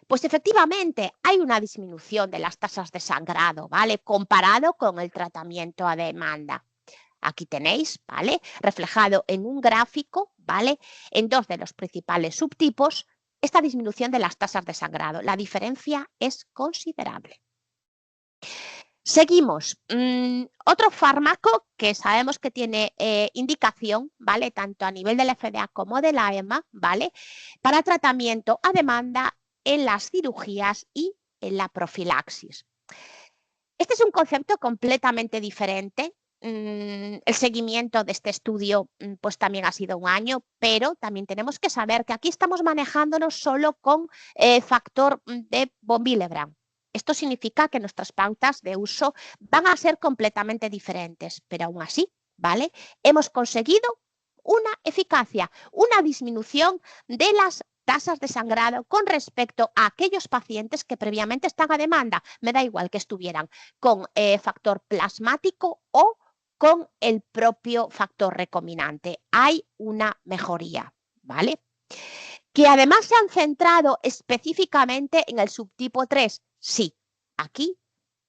Pues efectivamente hay una disminución de las tasas de sangrado, ¿vale?, comparado con el tratamiento a demanda. Aquí tenéis, ¿vale?, reflejado en un gráfico, ¿vale?, en 2 de los principales subtipos, esta disminución de las tasas de sangrado. La diferencia es considerable. Seguimos. Otro fármaco que sabemos que tiene indicación, ¿vale?, tanto a nivel de la FDA como de la EMA, ¿vale?, para tratamiento a demanda en las cirugías y en la profilaxis. Este es un concepto completamente diferente. El seguimiento de este estudio pues también ha sido 1 año, pero también tenemos que saber que aquí estamos manejándonos solo con factor de von Willebrand. Esto significa que nuestras pautas de uso van a ser completamente diferentes, pero aún así, ¿vale?, hemos conseguido una eficacia, una disminución de las tasas de sangrado con respecto a aquellos pacientes que previamente están a demanda. Me da igual que estuvieran con factor plasmático o con el propio factor recombinante. Hay una mejoría, ¿vale? Que además se han centrado específicamente en el subtipo 3. Sí, aquí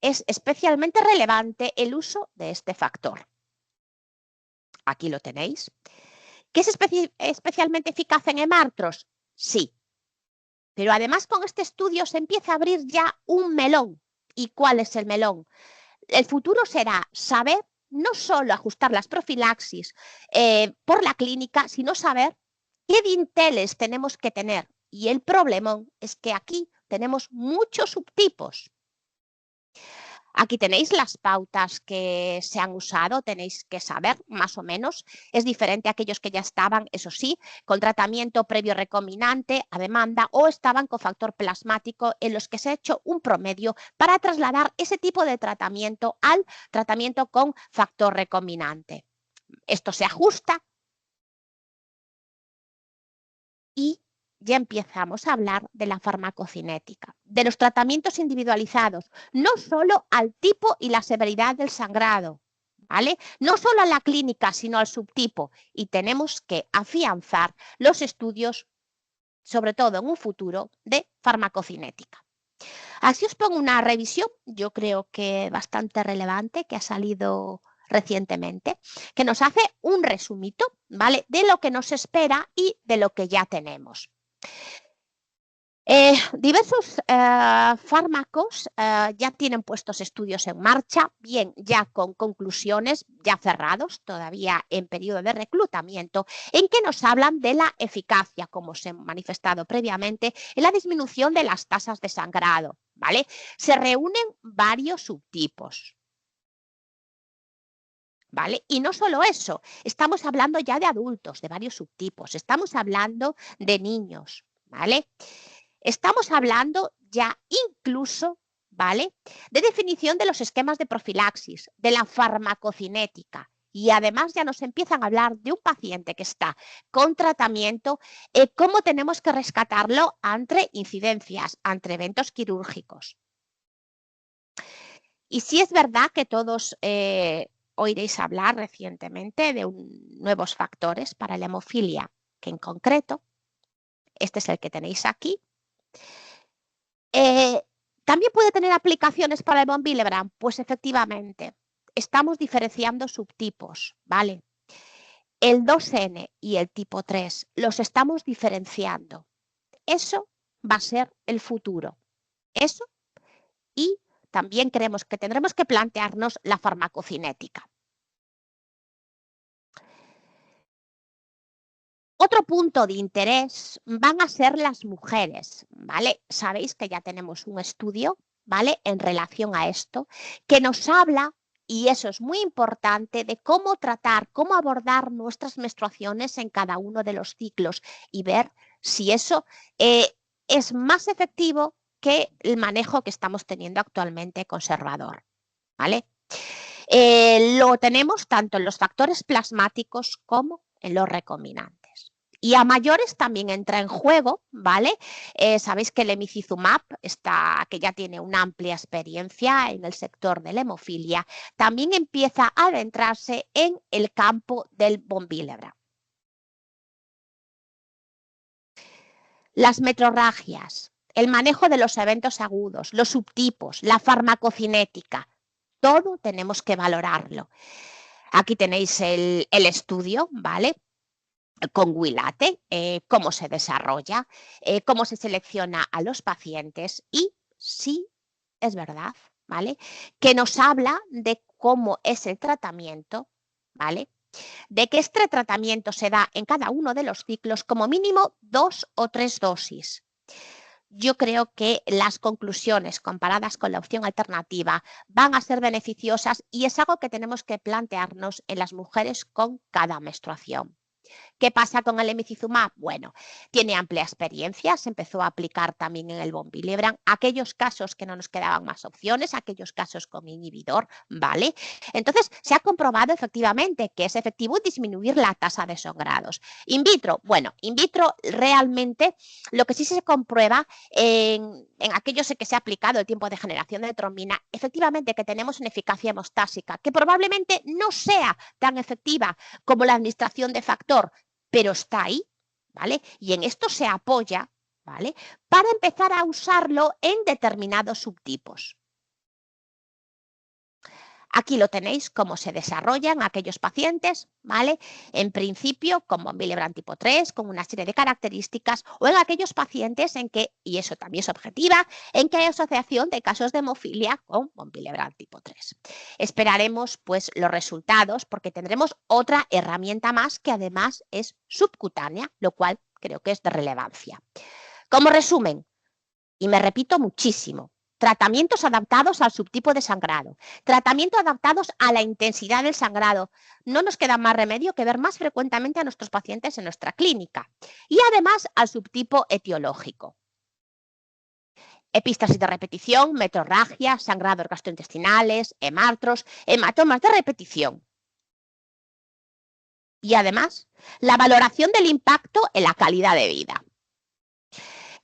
es especialmente relevante el uso de este factor. Aquí lo tenéis. ¿Que es especialmente eficaz en hemartros? Sí. Pero además con este estudio se empieza a abrir ya un melón. ¿Y cuál es el melón? El futuro será saber no solo ajustar las profilaxis por la clínica, sino saber qué dinteles tenemos que tener. Y el problemón es que aquí tenemos muchos subtipos. Aquí tenéis las pautas que se han usado, tenéis que saber más o menos. Es diferente a aquellos que ya estaban, eso sí, con tratamiento previo recombinante a demanda o estaban con factor plasmático, en los que se ha hecho un promedio para trasladar ese tipo de tratamiento al tratamiento con factor recombinante. Esto se ajusta y ya empezamos a hablar de la farmacocinética, de los tratamientos individualizados, no solo al tipo y la severidad del sangrado, ¿vale?, no solo a la clínica, sino al subtipo. Y tenemos que afianzar los estudios, sobre todo en un futuro, de farmacocinética. Así os pongo una revisión, yo creo que bastante relevante, que ha salido recientemente, que nos hace un resumito, ¿vale?, de lo que nos espera y de lo que ya tenemos. Diversos fármacos ya tienen puestos estudios en marcha, bien ya con conclusiones ya cerrados, todavía en periodo de reclutamiento, en que nos hablan de la eficacia, como se ha manifestado previamente, en la disminución de las tasas de sangrado, ¿vale? Se reúnen varios subtipos, ¿vale? Y no solo eso, estamos hablando ya de adultos, de varios subtipos, estamos hablando de niños, ¿vale? Estamos hablando ya incluso, ¿vale?, de definición de los esquemas de profilaxis, de la farmacocinética. Y además ya nos empiezan a hablar de un paciente que está con tratamiento, cómo tenemos que rescatarlo ante incidencias, ante eventos quirúrgicos. Y sí es verdad que todos oiréis hablar recientemente de nuevos factores para la hemofilia, que en concreto, este es el que tenéis aquí. ¿También puede tener aplicaciones para el von Willebrand? Pues efectivamente, estamos diferenciando subtipos, ¿vale? El 2N y el tipo 3 los estamos diferenciando. Eso va a ser el futuro. Eso, y también creemos que tendremos que plantearnos la farmacocinética. Otro punto de interés van a ser las mujeres, ¿vale? Sabéis que ya tenemos un estudio, ¿vale?, en relación a esto, que nos habla, y eso es muy importante, de cómo tratar, cómo abordar nuestras menstruaciones en cada uno de los ciclos y ver si eso es más efectivo que el manejo que estamos teniendo actualmente conservador, ¿vale? Lo tenemos tanto en los factores plasmáticos como en los recombinantes. Y a mayores también entra en juego, ¿vale? Sabéis que el emicizumab, que ya tiene una amplia experiencia en el sector de la hemofilia, también empieza a adentrarse en el campo del von Willebrand. Las metrorragias, el manejo de los eventos agudos, los subtipos, la farmacocinética, todo tenemos que valorarlo. Aquí tenéis el estudio, ¿vale?, con Wilate, cómo se desarrolla, cómo se selecciona a los pacientes, y sí, es verdad, ¿vale?, que nos habla de cómo es el tratamiento, ¿vale?, de que este tratamiento se da en cada uno de los ciclos como mínimo 2 o 3 dosis. Yo creo que las conclusiones comparadas con la opción alternativa van a ser beneficiosas, y es algo que tenemos que plantearnos en las mujeres con cada menstruación. ¿Qué pasa con el emicizumab? Bueno, tiene amplia experiencia, se empezó a aplicar también en el von Willebrand, aquellos casos que no nos quedaban más opciones, aquellos casos con inhibidor, ¿vale? Entonces, se ha comprobado efectivamente que es efectivo disminuir la tasa de sangrados. In vitro, bueno, in vitro realmente lo que sí se comprueba en aquellos que se ha aplicado el tiempo de generación de trombina, efectivamente que tenemos una eficacia hemostásica, que probablemente no sea tan efectiva como la administración de factor, pero está ahí, ¿vale? Y en esto se apoya, ¿vale?, para empezar a usarlo en determinados subtipos. Aquí lo tenéis, cómo se desarrollan aquellos pacientes, ¿vale?, en principio con von Willebrand tipo 3, con una serie de características, o en aquellos pacientes en que, y eso también es objetiva, en que hay asociación de casos de hemofilia con von Willebrand tipo 3. Esperaremos pues los resultados, porque tendremos otra herramienta más que además es subcutánea, lo cual creo que es de relevancia. Como resumen, y me repito muchísimo, tratamientos adaptados al subtipo de sangrado, tratamientos adaptados a la intensidad del sangrado. No nos queda más remedio que ver más frecuentemente a nuestros pacientes en nuestra clínica, y además al subtipo etiológico. Epístasis de repetición, metrorragia, sangrados gastrointestinales, hemartros, hematomas de repetición. Y además, la valoración del impacto en la calidad de vida.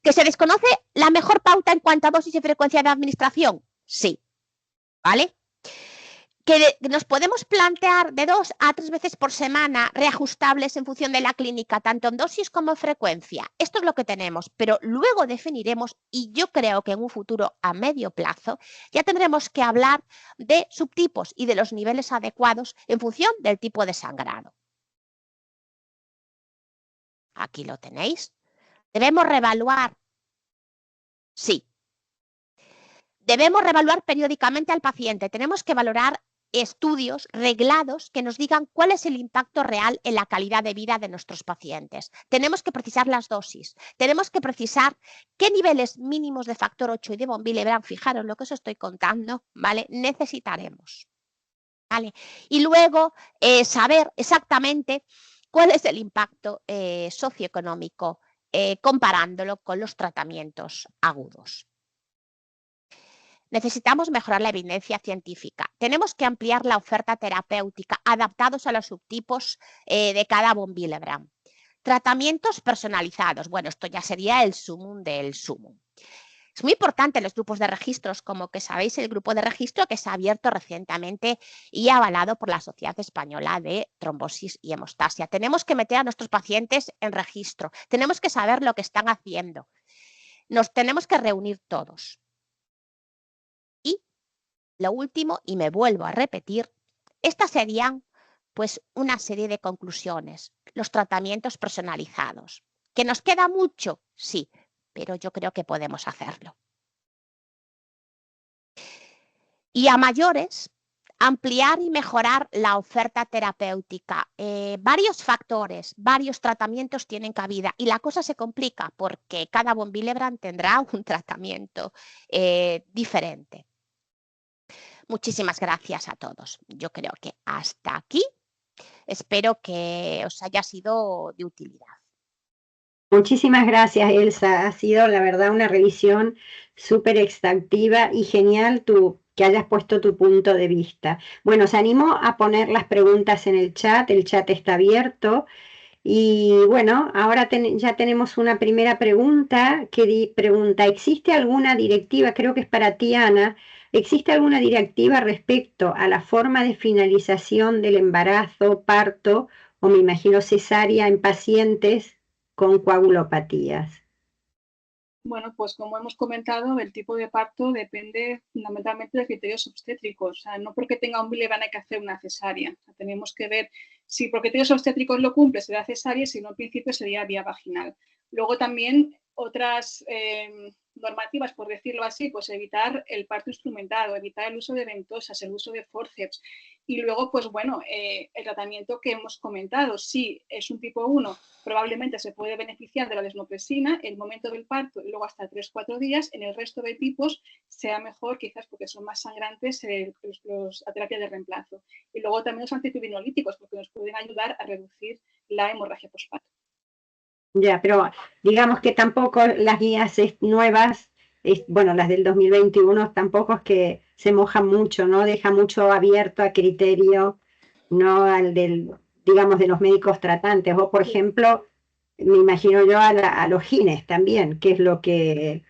¿Que se desconoce la mejor pauta en cuanto a dosis y frecuencia de administración? Sí, ¿vale? ¿Que nos podemos plantear de 2 a 3 veces por semana reajustables en función de la clínica, tanto en dosis como en frecuencia? Esto es lo que tenemos, pero luego definiremos, y yo creo que en un futuro a medio plazo ya tendremos que hablar de subtipos y de los niveles adecuados en función del tipo de sangrado. Aquí lo tenéis. Debemos reevaluar Sí. Debemos reevaluar periódicamente al paciente. Tenemos que valorar estudios reglados que nos digan cuál es el impacto real en la calidad de vida de nuestros pacientes. Tenemos que precisar las dosis, tenemos que precisar qué niveles mínimos de factor 8 y de von Willebrand, fijaros lo que os estoy contando, ¿vale? Necesitaremos. ¿Vale? Y luego saber exactamente cuál es el impacto socioeconómico comparándolo con los tratamientos agudos. Necesitamos mejorar la evidencia científica. Tenemos que ampliar la oferta terapéutica adaptados a los subtipos de cada von Willebrand. Tratamientos personalizados. Bueno, esto ya sería el sumum del sumum. Es muy importante los grupos de registros, como que sabéis el grupo de registro que se ha abierto recientemente y avalado por la Sociedad Española de Trombosis y Hemostasia. Tenemos que meter a nuestros pacientes en registro. Tenemos que saber lo que están haciendo. Nos tenemos que reunir todos. Lo último, y me vuelvo a repetir, estas serían pues una serie de conclusiones, los tratamientos personalizados. ¿Que nos queda mucho? Sí, pero yo creo que podemos hacerlo. Y a mayores, ampliar y mejorar la oferta terapéutica. Varios factores, varios tratamientos tienen cabida y la cosa se complica porque cada von Willebrand tendrá un tratamiento diferente. Muchísimas gracias a todos. Yo creo que hasta aquí. Espero que os haya sido de utilidad. Muchísimas gracias, Elsa. Ha sido, la verdad, una revisión súper exhaustiva y genial que hayas puesto tu punto de vista. Bueno, se animó a poner las preguntas en el chat está abierto. Y bueno, ahora ya tenemos una primera pregunta que pregunta, ¿existe alguna directiva? Creo que es para ti, Ana. ¿Existe alguna directiva respecto a la forma de finalización del embarazo, parto o me imagino cesárea en pacientes con coagulopatías? Bueno, pues como hemos comentado, el tipo de parto depende fundamentalmente de criterios obstétricos. O sea, no porque tenga un Willebrand hay que hacer una cesárea. O sea, tenemos que ver si por criterios obstétricos lo cumple, será cesárea, y si no, en principio sería vía vaginal. Luego también otras normativas, por decirlo así, pues evitar el parto instrumentado, evitar el uso de ventosas, el uso de forceps. Y luego, pues bueno, el tratamiento que hemos comentado, si es un tipo 1, probablemente se puede beneficiar de la desmopresina en el momento del parto y luego hasta 3-4 días. En el resto de tipos sea mejor, quizás porque son más sangrantes, la terapia de reemplazo. Y luego también los antifibrinoolíticos, porque nos pueden ayudar a reducir la hemorragia postparto. Ya, pero digamos que tampoco las guías nuevas, bueno, las del 2021 tampoco es que se mojan mucho, ¿no? Deja mucho abierto a criterio, no al digamos, de los médicos tratantes. O, por ejemplo, me imagino yo a los gines también, que es lo que...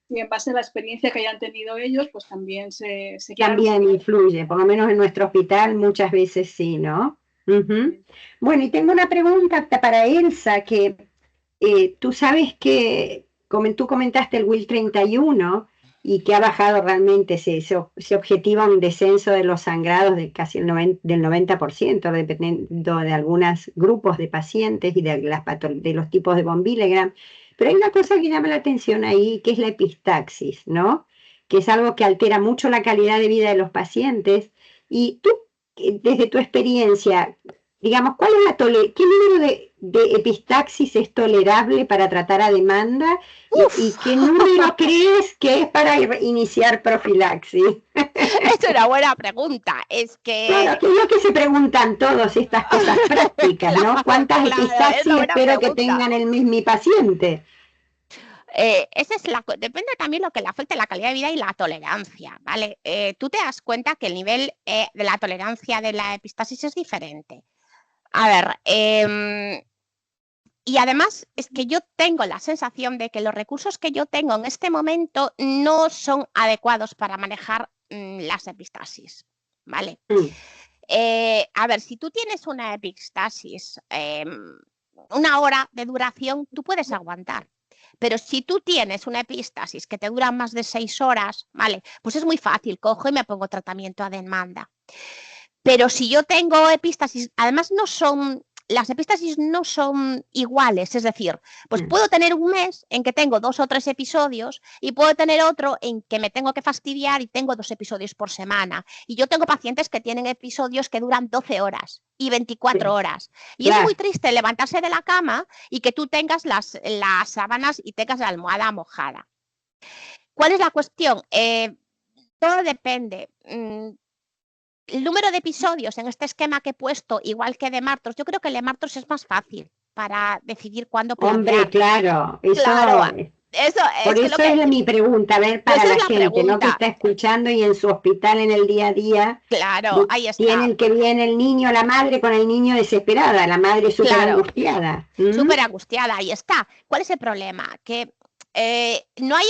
Y en base a la experiencia que hayan tenido ellos, pues también se también influye, por lo menos en nuestro hospital muchas veces sí, ¿no? Sí. Bueno, y tengo una pregunta para Elsa, que tú sabes que, como tú comentaste el WIL 31 y que ha bajado realmente, se objetiva un descenso de los sangrados de casi del 90%, dependiendo de algunos grupos de pacientes y de los tipos de von Willebrand. Pero hay una cosa que llama la atención ahí, que es la epistaxis, ¿no? Que es algo que altera mucho la calidad de vida de los pacientes. Y tú, desde tu experiencia, digamos, ¿qué número de epistaxis es tolerable para tratar a demanda? ¿Y qué número crees que es para iniciar profilaxis? Es una buena pregunta. Es que... Claro, que es lo que se preguntan todos estas cosas prácticas, ¿no? ¿Cuántas epistaxis espero que tengan mi paciente? Depende también lo que le afecte la calidad de vida y la tolerancia, ¿vale? Tú te das cuenta que el nivel de la tolerancia de la epistaxis es diferente. A ver, y además es que yo tengo la sensación de que los recursos que yo tengo en este momento no son adecuados para manejar las epistaxis, ¿vale? A ver, si tú tienes una epistaxis, una hora de duración, tú puedes aguantar. Pero si tú tienes una epistaxis que te dura más de 6 horas, ¿vale? Pues es muy fácil, cojo y me pongo tratamiento a demanda. Pero si yo tengo epistaxis, además no son las epístasis no son iguales, es decir, pues puedo tener un mes en que tengo 2 o 3 episodios y puedo tener otro en que me tengo que fastidiar y tengo 2 episodios por semana. Y yo tengo pacientes que tienen episodios que duran 12 horas y 24 horas. Y es muy triste levantarse de la cama y que tú tengas las sábanas y tengas la almohada mojada. ¿Cuál es la cuestión? Todo depende. El número de episodios en este esquema que he puesto, igual que de Martos, yo creo que el de Martos es más fácil para decidir cuándo plantear. Hombre, claro, eso, por eso es mi pregunta, a ver, para la gente, ¿no? Que está escuchando y en su hospital en el día a día. Claro, ahí está. Tienen que viene el niño, la madre con el niño desesperada, la madre súper angustiada. Súper angustiada, ahí está. ¿Cuál es el problema? Que no hay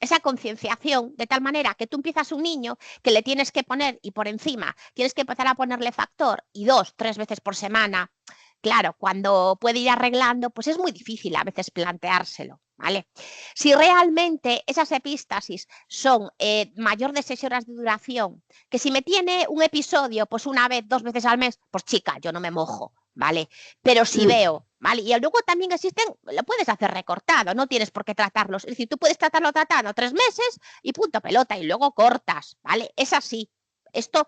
esa concienciación, de tal manera que tú empiezas un niño que le tienes que poner, y por encima tienes que empezar a ponerle factor, y 2, 3 veces por semana. Claro, cuando puede ir arreglando, pues es muy difícil a veces planteárselo, ¿vale? Si realmente esas epístasis son mayor de 6 horas de duración, que si me tiene un episodio, pues 1 vez, 2 veces al mes, pues chica, yo no me mojo, ¿vale? Pero si veo, ¿vale? Y luego también existen, lo puedes hacer recortado, no tienes por qué tratarlos. Es decir, tú puedes tratarlo tratando 3 meses y punto pelota, y luego cortas, ¿vale? Es así. Esto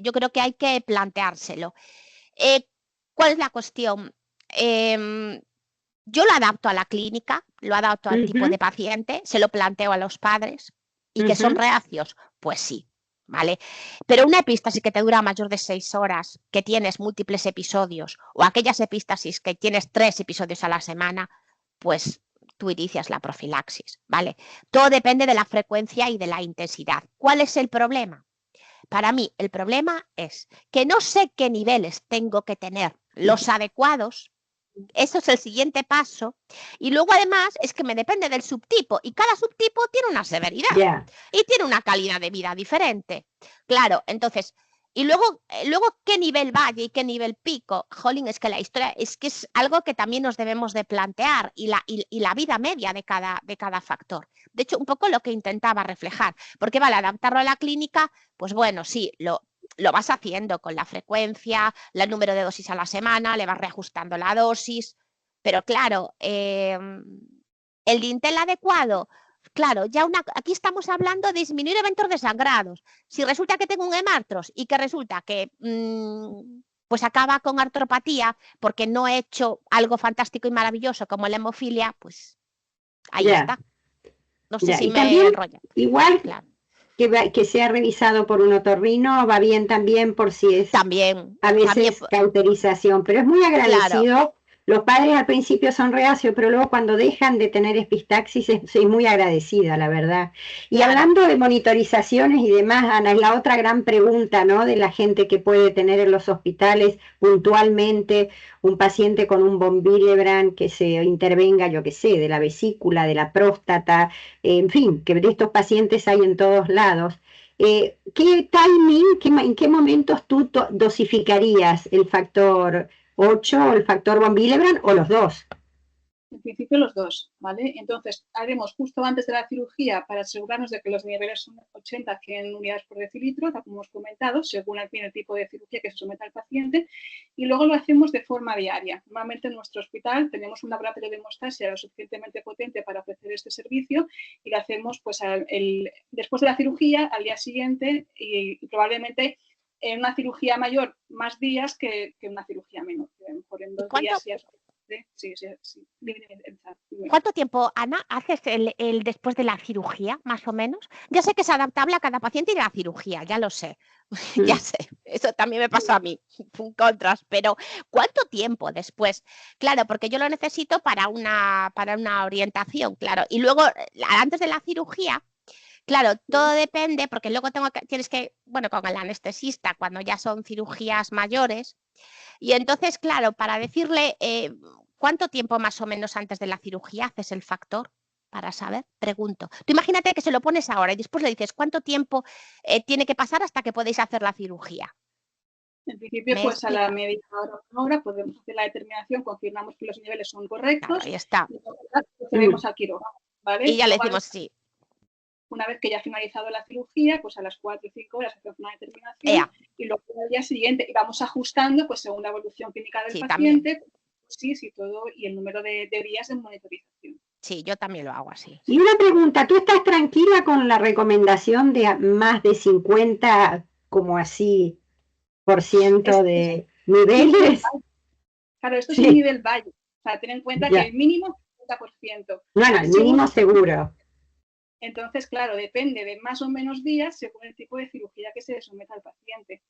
yo creo que hay que planteárselo. ¿Cuál es la cuestión? Yo lo adapto a la clínica, lo adapto al tipo de paciente, se lo planteo a los padres. ¿Y que son reacios? Pues sí, ¿vale? Pero una epístasis que te dura mayor de 6 horas, que tienes múltiples episodios, o aquellas epístasis que tienes 3 episodios a la semana, pues tú inicias la profilaxis, ¿vale? Todo depende de la frecuencia y de la intensidad. ¿Cuál es el problema? Para mí, el problema es que no sé qué niveles tengo que tener los adecuados. Eso es el siguiente paso. Y luego, además, es que me depende del subtipo. Y cada subtipo tiene una severidad y tiene una calidad de vida diferente. Claro, entonces, y luego qué nivel valle y qué nivel pico. Jolín, es que la historia es que es algo que también nos debemos de plantear, y la vida media de cada factor. De hecho, un poco lo que intentaba reflejar, porque vale, adaptarlo a la clínica, pues bueno, sí, lo vas haciendo con la frecuencia, el número de dosis a la semana, le vas reajustando la dosis, pero claro, el dintel adecuado, claro, aquí estamos hablando de disminuir eventos desangrados. Si resulta que tengo un hemartros y que resulta que pues acaba con artropatía porque no he hecho algo fantástico y maravilloso como la hemofilia, pues ahí está. No sé si me enrollo. Igual, claro, que sea revisado por un otorrino, va bien también por si es también, a veces cauterización, pero es muy agradecido. Claro. Los padres al principio son reacios, pero luego cuando dejan de tener epistaxis soy muy agradecida, la verdad. Y claro, hablando de monitorizaciones y demás, Ana, es la otra gran pregunta, ¿no? De la gente que puede tener en los hospitales puntualmente un paciente con un von Willebrand que se intervenga, yo qué sé, de la vesícula, de la próstata, en fin, que de estos pacientes hay en todos lados. ¿Qué timing, en qué momentos tú dosificarías el factor 8, el factor von Willebrand o los dos? En principio los dos, ¿vale? Entonces, haremos justo antes de la cirugía para asegurarnos de que los niveles son 80 100 unidades por decilitro, como hemos comentado, según el tipo de cirugía que se someta al paciente, y luego lo hacemos de forma diaria. Normalmente en nuestro hospital tenemos un laboratorio de hemostasia lo suficientemente potente para ofrecer este servicio y lo hacemos pues después de la cirugía, al día siguiente, y probablemente en una cirugía mayor más días que una cirugía menor, que a lo mejor en 2 días ya. Sí. ¿Cuánto tiempo, Ana, haces el después de la cirugía, más o menos? Ya sé que es adaptable a cada paciente y a la cirugía, ya lo sé. Ya sé, eso también me pasa a mí, un contraste, pero ¿cuánto tiempo después? Claro, porque yo lo necesito para una orientación, claro. Y luego, antes de la cirugía, claro, todo depende, porque luego tienes que, bueno, con el anestesista, cuando ya son cirugías mayores, y entonces, claro, para decirle cuánto tiempo más o menos antes de la cirugía haces el factor, para saber, pregunto. Tú imagínate que se lo pones ahora y después le dices cuánto tiempo tiene que pasar hasta que podéis hacer la cirugía. En principio, pues a la media hora o 1 hora podemos hacer la determinación, confirmamos que los niveles son correctos. Claro, ahí está. Y procedemos al quirófano, ¿vale? Y ya le decimos sí. Una vez que ya ha finalizado la cirugía, pues a las 4 o 5 horas hacemos una determinación y luego al día siguiente y vamos ajustando pues según la evolución clínica del paciente, sí, todo y el número de días de monitorización. Sí, yo también lo hago así. Y una pregunta, ¿tú estás tranquila con la recomendación de más de 50, como así, % de niveles? Claro, esto es un nivel valle. O sea, ten en cuenta que el mínimo es 50%. Bueno, el mínimo seguro. Entonces, claro, depende de más o menos días según el tipo de cirugía que se le someta al paciente.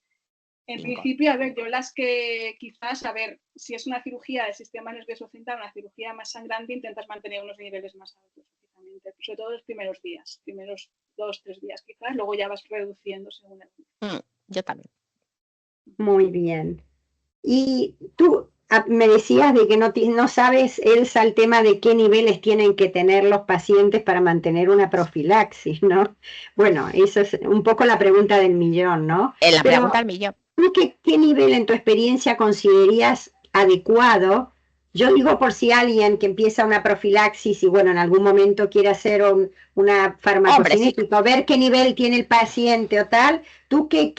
En principio, a ver, yo las que quizás, a ver, si es una cirugía del sistema nervioso central, una cirugía más sangrante, intentas mantener unos niveles más altos, sobre todo los primeros días, primeros 2 o 3 días quizás, luego ya vas reduciendo según el día. Yo también. Muy bien. Y tú me decías de que no sabes, Elsa, el tema de qué niveles tienen que tener los pacientes para mantener una profilaxis, ¿no? Bueno, eso es un poco la pregunta del millón, ¿no? La pregunta del millón. ¿Tú qué nivel en tu experiencia considerarías adecuado? Yo digo por si alguien que empieza una profilaxis y bueno, en algún momento quiere hacer una farmacocinética, ver qué nivel tiene el paciente o tal, ¿tú qué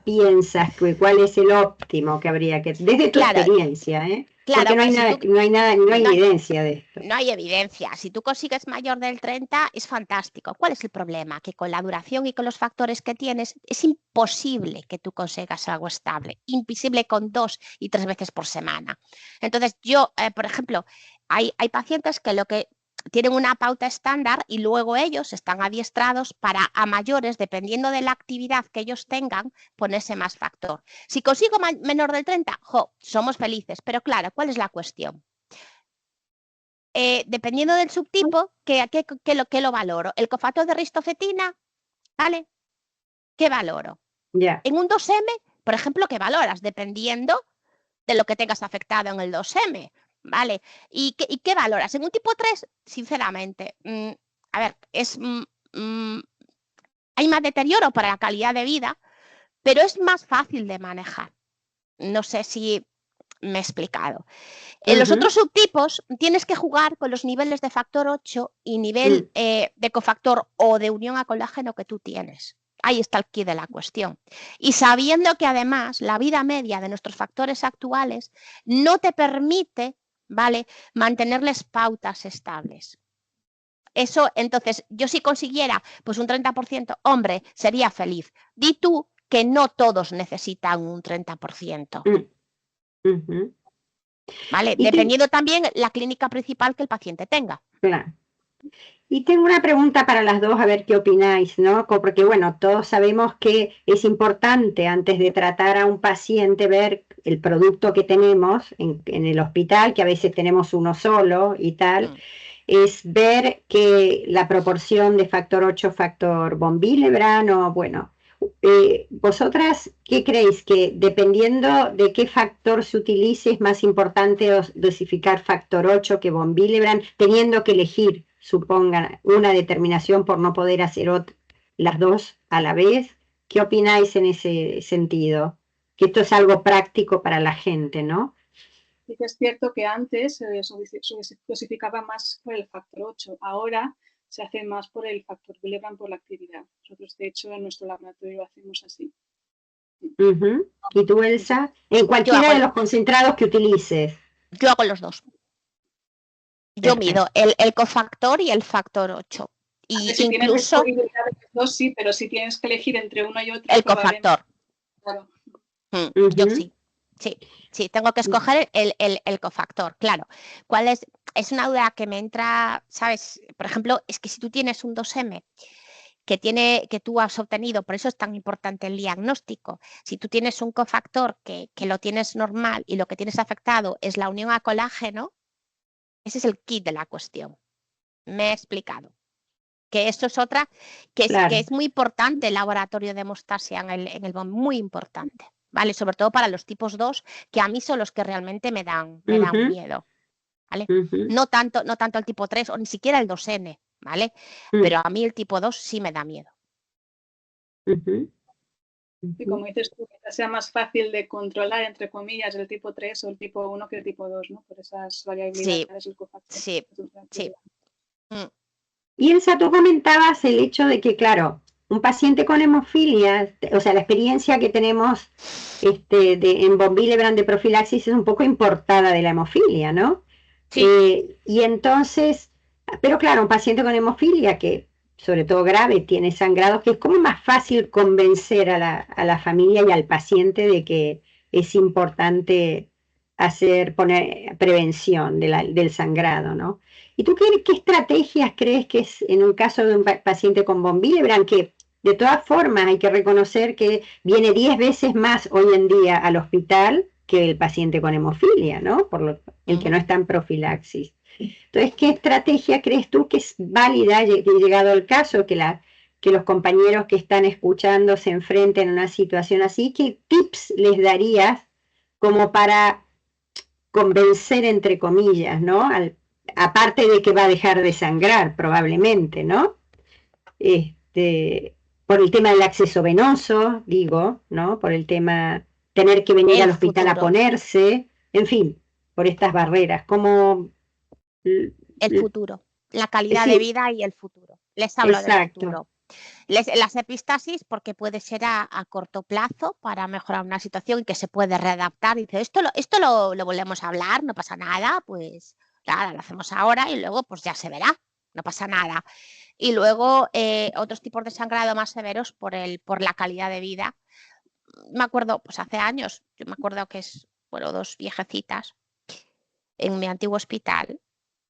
piensas? ¿Cuál es el óptimo que habría que, desde tu experiencia, porque no hay evidencia de esto. No hay evidencia. Si tú consigues mayor del 30 es fantástico. ¿Cuál es el problema? Que con la duración y con los factores que tienes es imposible que tú consigas algo estable. Imposible con 2 y 3 veces por semana. Entonces yo, por ejemplo, hay pacientes que lo que tienen una pauta estándar y luego ellos están adiestrados para a mayores, dependiendo de la actividad que ellos tengan, ponerse más factor. Si consigo menor del 30, somos felices. Pero claro, ¿cuál es la cuestión? Dependiendo del subtipo, ¿qué lo valoro? ¿El cofactor de ristocetina? ¿Vale? ¿Qué valoro? En un 2M, por ejemplo, ¿qué valoras? Dependiendo de lo que tengas afectado en el 2M. ¿Vale? ¿Y qué valoras? En un tipo 3, sinceramente, a ver, hay más deterioro para la calidad de vida, pero es más fácil de manejar. No sé si me he explicado. En los otros subtipos tienes que jugar con los niveles de factor 8 y nivel de cofactor o de unión a colágeno que tú tienes. Ahí está el quid de la cuestión. Y sabiendo que además la vida media de nuestros factores actuales no te permite, ¿vale?, mantenerles pautas estables. Eso, entonces, yo si consiguiera pues un 30%, hombre, sería feliz. Di tú que no todos necesitan un 30%. ¿Vale? Dependiendo también la clínica principal que el paciente tenga. Claro. Y tengo una pregunta para las dos, a ver qué opináis, ¿no? Porque, bueno, todos sabemos que es importante antes de tratar a un paciente ver el producto que tenemos en el hospital, que a veces tenemos uno solo y tal, es ver que la proporción de factor 8, factor von Willebrand, o bueno, ¿vosotras qué creéis? Que dependiendo de qué factor se utilice es más importante dosificar factor 8 que von Willebrand, teniendo que elegir, supongan, una determinación por no poder hacer las dos a la vez? ¿Qué opináis en ese sentido? Que esto es algo práctico para la gente, ¿no? Sí que es cierto que antes se dosificaba más por el factor 8, ahora se hace más por el factor Willebrand por la actividad. Nosotros, de hecho, en nuestro laboratorio lo hacemos así. ¿Y tú, Elsa? En cualquiera de los concentrados que utilices. Yo hago los dos. Yo mido el cofactor y el factor 8. Y si incluso tienes disponibilidad de los dos, sí, pero si tienes que elegir entre uno y otro, el cofactor. Claro. Yo sí. Sí, tengo que escoger el cofactor, claro. ¿Cuál es? Es una duda que me entra, ¿sabes? Por ejemplo, es que si tú tienes un 2M que tú has obtenido, por eso es tan importante el diagnóstico. Si tú tienes un cofactor que lo tienes normal y lo que tienes afectado es la unión a colágeno, ese es el kit de la cuestión. Me he explicado. Que esto es otra, que es muy importante el laboratorio de hemostasia en el BOM, muy importante. ¿Vale? Sobre todo para los tipos 2, que a mí son los que realmente me dan miedo, ¿vale? No tanto el tipo 3 o ni siquiera el 2N, ¿vale? Pero a mí el tipo 2 sí me da miedo. Y como dices tú, que sea más fácil de controlar, entre comillas, el tipo 3 o el tipo 1 que el tipo 2, ¿no? Por esas variabilidades del cofactor. Sí. Y Elsa, tú comentabas el hecho de que, claro, un paciente con hemofilia, o sea, la experiencia que tenemos en von Willebrand de profilaxis es un poco importada de la hemofilia, ¿no? Sí, Y entonces, pero claro, un paciente con hemofilia que, sobre todo grave, tiene sangrados, que es como más fácil convencer a la familia y al paciente de que es importante poner prevención del sangrado, ¿no? ¿Y tú qué estrategias crees que es en un caso de un paciente con von Willebrand, que de todas formas hay que reconocer que viene 10 veces más hoy en día al hospital que el paciente con hemofilia, ¿no? El que no está en profilaxis. Entonces, ¿qué estrategia crees tú que es válida, llegado el caso, que los compañeros que están escuchando se enfrenten a una situación así? ¿Qué tips les darías como para convencer, entre comillas, ¿no? Aparte de que va a dejar de sangrar, probablemente, ¿no? Por el tema del acceso venoso, digo, ¿no? Por el tema tener que venir el al hospital a futuro, ponerse, en fin, por estas barreras. Como, el futuro, la calidad de sí, vida y el futuro. Les hablo del exacto. futuro. Las epistasis, porque puede ser a corto plazo para mejorar una situación y que se puede readaptar. Y dice, esto lo volvemos a hablar, no pasa nada, pues nada, lo hacemos ahora y luego pues ya se verá, no pasa nada. Y luego otros tipos de sangrado más severos por la calidad de vida. Me acuerdo, pues hace años, yo me acuerdo que bueno, 2 viejecitas en mi antiguo hospital,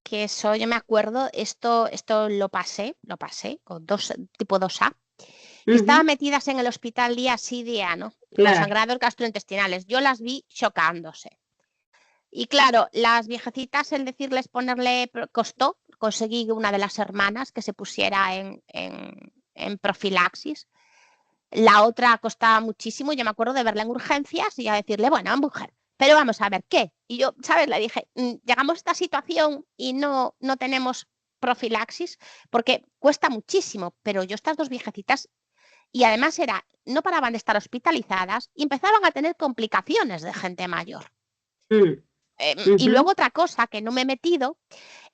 que eso yo me acuerdo, esto lo pasé con tipo 2A, y estaban metidas en el hospital día sí, día no, con Claro. sangrados gastrointestinales. Yo las vi chocándose. Y claro, las viejecitas, el decirles ponerle, costó, conseguí una de las hermanas que se pusiera en profilaxis. La otra costaba muchísimo, yo me acuerdo de verla en urgencias y a decirle, bueno, mujer, pero vamos a ver, ¿qué? Y yo, ¿sabes? Le dije, llegamos a esta situación y no tenemos profilaxis porque cuesta muchísimo, pero yo estas 2 viejecitas, y además no paraban de estar hospitalizadas y empezaban a tener complicaciones de gente mayor. Y luego otra cosa que no me he metido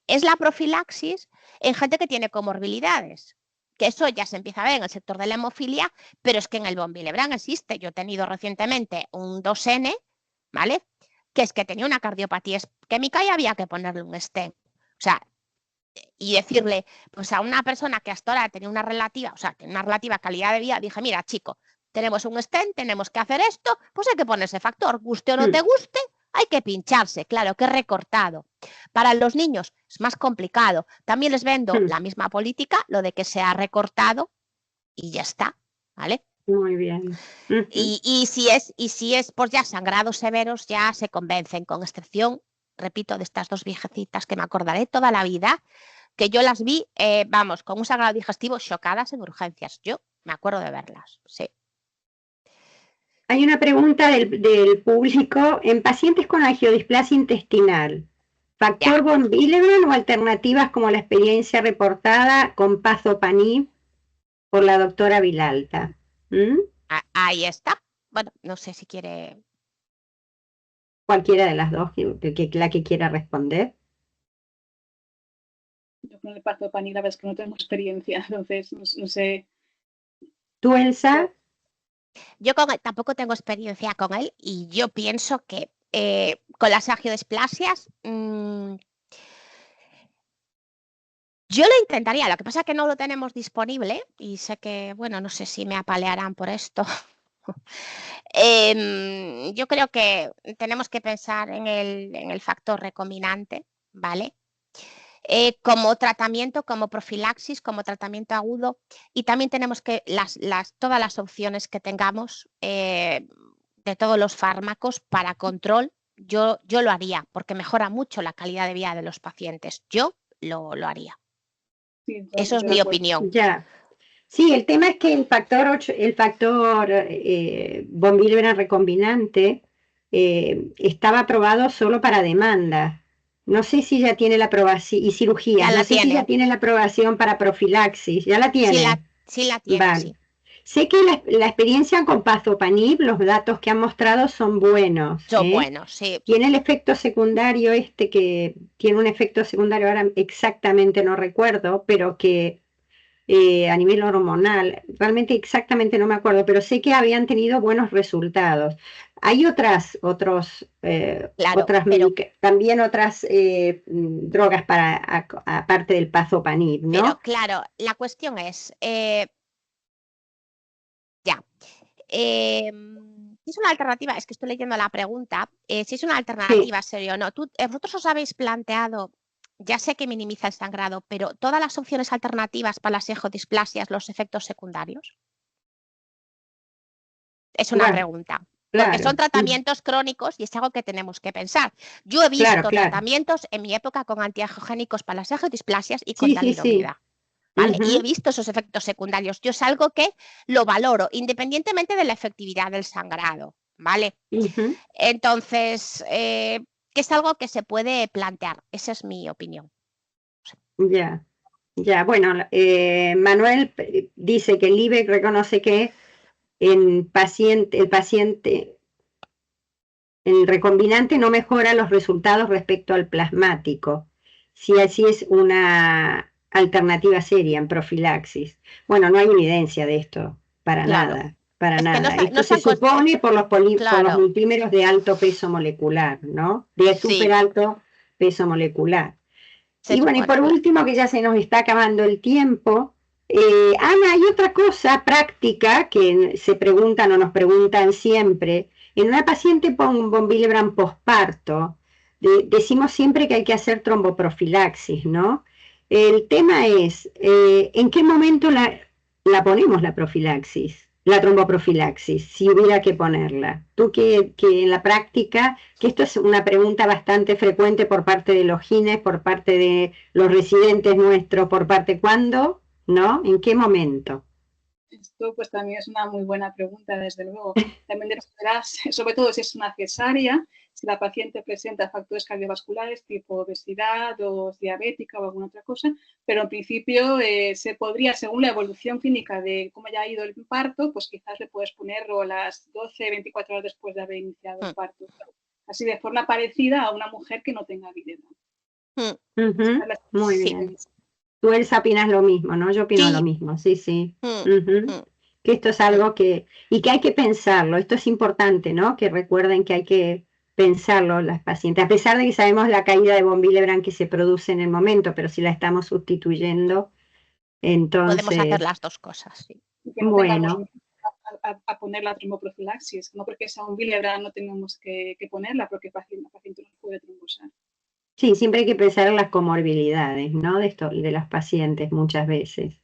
es la profilaxis en gente que tiene comorbilidades, que eso ya se empieza a ver en el sector de la hemofilia, pero es que en el von Willebrand existe. Yo he tenido recientemente un 2N, ¿vale? Que es que tenía una cardiopatía isquémica y había que ponerle un stent. O sea, y decirle, pues a una persona que hasta ahora tenía una relativa calidad de vida, dije, mira, chico, tenemos un stent, tenemos que hacer esto, pues hay que poner ese factor, guste o no te guste, hay que pincharse, claro, que recortado. Para los niños es más complicado. También les vendo la misma política, lo de que sea recortado y ya está, ¿vale? Muy bien. Y si es pues ya sangrados severos, ya se convencen, con excepción, repito, de estas 2 viejecitas que me acordaré toda la vida, que yo las vi, vamos, con un sangrado digestivo chocadas en urgencias. Yo me acuerdo de verlas, sí. Hay una pregunta del público. En pacientes con angiodisplasia intestinal, ¿factor Ya. von Willebrand o alternativas como la experiencia reportada con Pazopanib por la doctora Vilalta? Ahí está. Bueno, no sé si quiere. Cualquiera de las dos, la que quiera responder. Yo con el Pazopanib, la verdad es que no tengo experiencia, entonces no sé. ¿Tú, Elsa? Yo tampoco tengo experiencia con él y yo pienso que con las angiodisplasias yo lo intentaría, lo que pasa es que no lo tenemos disponible y sé que, bueno, no sé si me apalearán por esto. Yo creo que tenemos que pensar en el factor recombinante, ¿vale? Como tratamiento, como profilaxis, como tratamiento agudo, y también tenemos que todas las opciones que tengamos de todos los fármacos para control, yo lo haría porque mejora mucho la calidad de vida de los pacientes. Yo lo haría. Sí, Eso es mi opinión. Ya. Sí, el tema es que el factor von Willebrand recombinante estaba aprobado solo para demanda. No sé si ya tiene la aprobación, y cirugías, Ya no la sé si ya tiene. tiene la aprobación para profilaxis. ¿Ya la Sí tiene? la tiene, Vale. sí. Sé que la experiencia con Pazopanib, los datos que han mostrado son buenos. Son buenos, sí. Tiene el efecto secundario que tiene un efecto secundario, ahora exactamente no recuerdo, pero que a nivel hormonal, realmente exactamente no me acuerdo, pero sé que habían tenido buenos resultados. Hay Claro, pero, también otras drogas aparte del Pazopanib, pero ¿no? claro, la cuestión es, ya, si es una alternativa, es que estoy leyendo la pregunta, si es una alternativa seria o no. ¿Vosotros os habéis planteado, ya sé que minimiza el sangrado, pero todas las opciones alternativas para las ecodisplasias, los efectos secundarios? Es una Bueno, pregunta. Porque claro, son tratamientos crónicos y es algo que tenemos que pensar. Yo he visto tratamientos en mi época con antiangiogénicos para las ejodisplasias y con sí, talidomida. ¿Vale? Y he visto esos efectos secundarios. Yo es algo que lo valoro, independientemente de la efectividad del sangrado, ¿vale? Entonces, que es algo que se puede plantear. Esa es mi opinión. Ya, ya. Bueno, Manuel dice que el IBEC reconoce que el recombinante no mejora los resultados respecto al plasmático, si así es una alternativa seria en profilaxis. Bueno, no hay evidencia de esto, para nada, para Es que nada. no Esto se supone por los multímeros de alto peso molecular, ¿no? De súper alto peso molecular. Y bueno, y por último, que ya se nos está acabando el tiempo, Ana, hay otra cosa práctica que se preguntan o nos preguntan siempre. En una paciente con von Willebrand posparto, decimos siempre que hay que hacer tromboprofilaxis, ¿no? El tema es, ¿en qué momento la ponemos la profilaxis? La tromboprofilaxis, si hubiera que ponerla. Tú que en la práctica, que esto es una pregunta bastante frecuente por parte de los gines, por parte de los residentes nuestros, por parte ¿cuándo? ¿No? ¿En qué momento? Esto pues también es una muy buena pregunta, desde luego. También dependerás, sobre todo si es una cesárea, si la paciente presenta factores cardiovasculares tipo obesidad o diabética o alguna otra cosa, pero en principio se podría, según la evolución clínica de cómo haya ido el parto, pues quizás le puedes poner las 12, 24 horas después de haber iniciado el parto. Así de forma parecida a una mujer que no tenga Willebrand. Muy bien. Tú, Elsa, opinas lo mismo, ¿no? Yo opino lo mismo, sí, sí. Que esto es algo que hay que pensarlo. Esto es importante, ¿no? Que recuerden que hay que pensarlo las pacientes, a pesar de que sabemos la caída de von Willebrand que se produce en el momento, pero si la estamos sustituyendo, entonces... Podemos hacer las dos cosas, sí. Y que no tengamos a poner la tromboprofilaxis, no porque sea un Willebrand no tenemos que ponerla, porque el paciente no puede trombosar. Sí, siempre hay que pensar en las comorbilidades, ¿no? De las pacientes muchas veces.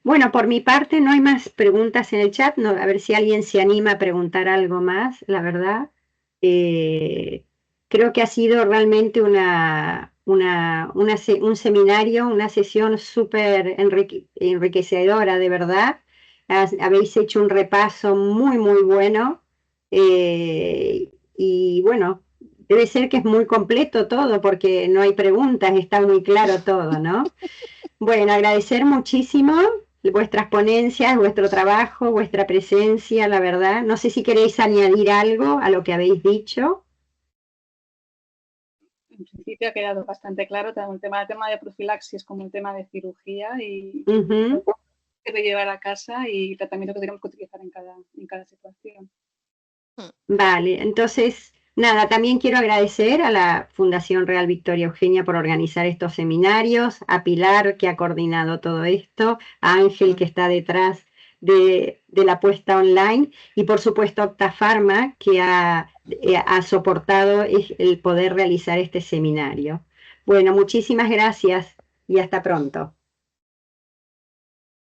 Bueno, por mi parte no hay más preguntas en el chat, no, a ver si alguien se anima a preguntar algo más, la verdad. Creo que ha sido realmente un seminario, una sesión súper enriquecedora, de verdad. Habéis hecho un repaso muy, muy bueno. Y bueno, debe ser que es muy completo todo, porque no hay preguntas, está muy claro todo, ¿no? Bueno, agradecer muchísimo vuestras ponencias, vuestro trabajo, vuestra presencia, la verdad. No sé si queréis añadir algo a lo que habéis dicho. En principio ha quedado bastante claro tanto el tema de profilaxis como el tema de cirugía y que debe llevar a casa y el tratamiento que tenemos que utilizar en cada situación. Vale, entonces, nada, también quiero agradecer a la Fundación Real Victoria Eugenia por organizar estos seminarios, a Pilar que ha coordinado todo esto, a Ángel que está detrás de la puesta online y por supuesto a Octafarma que ha soportado el poder realizar este seminario. Bueno, muchísimas gracias y hasta pronto.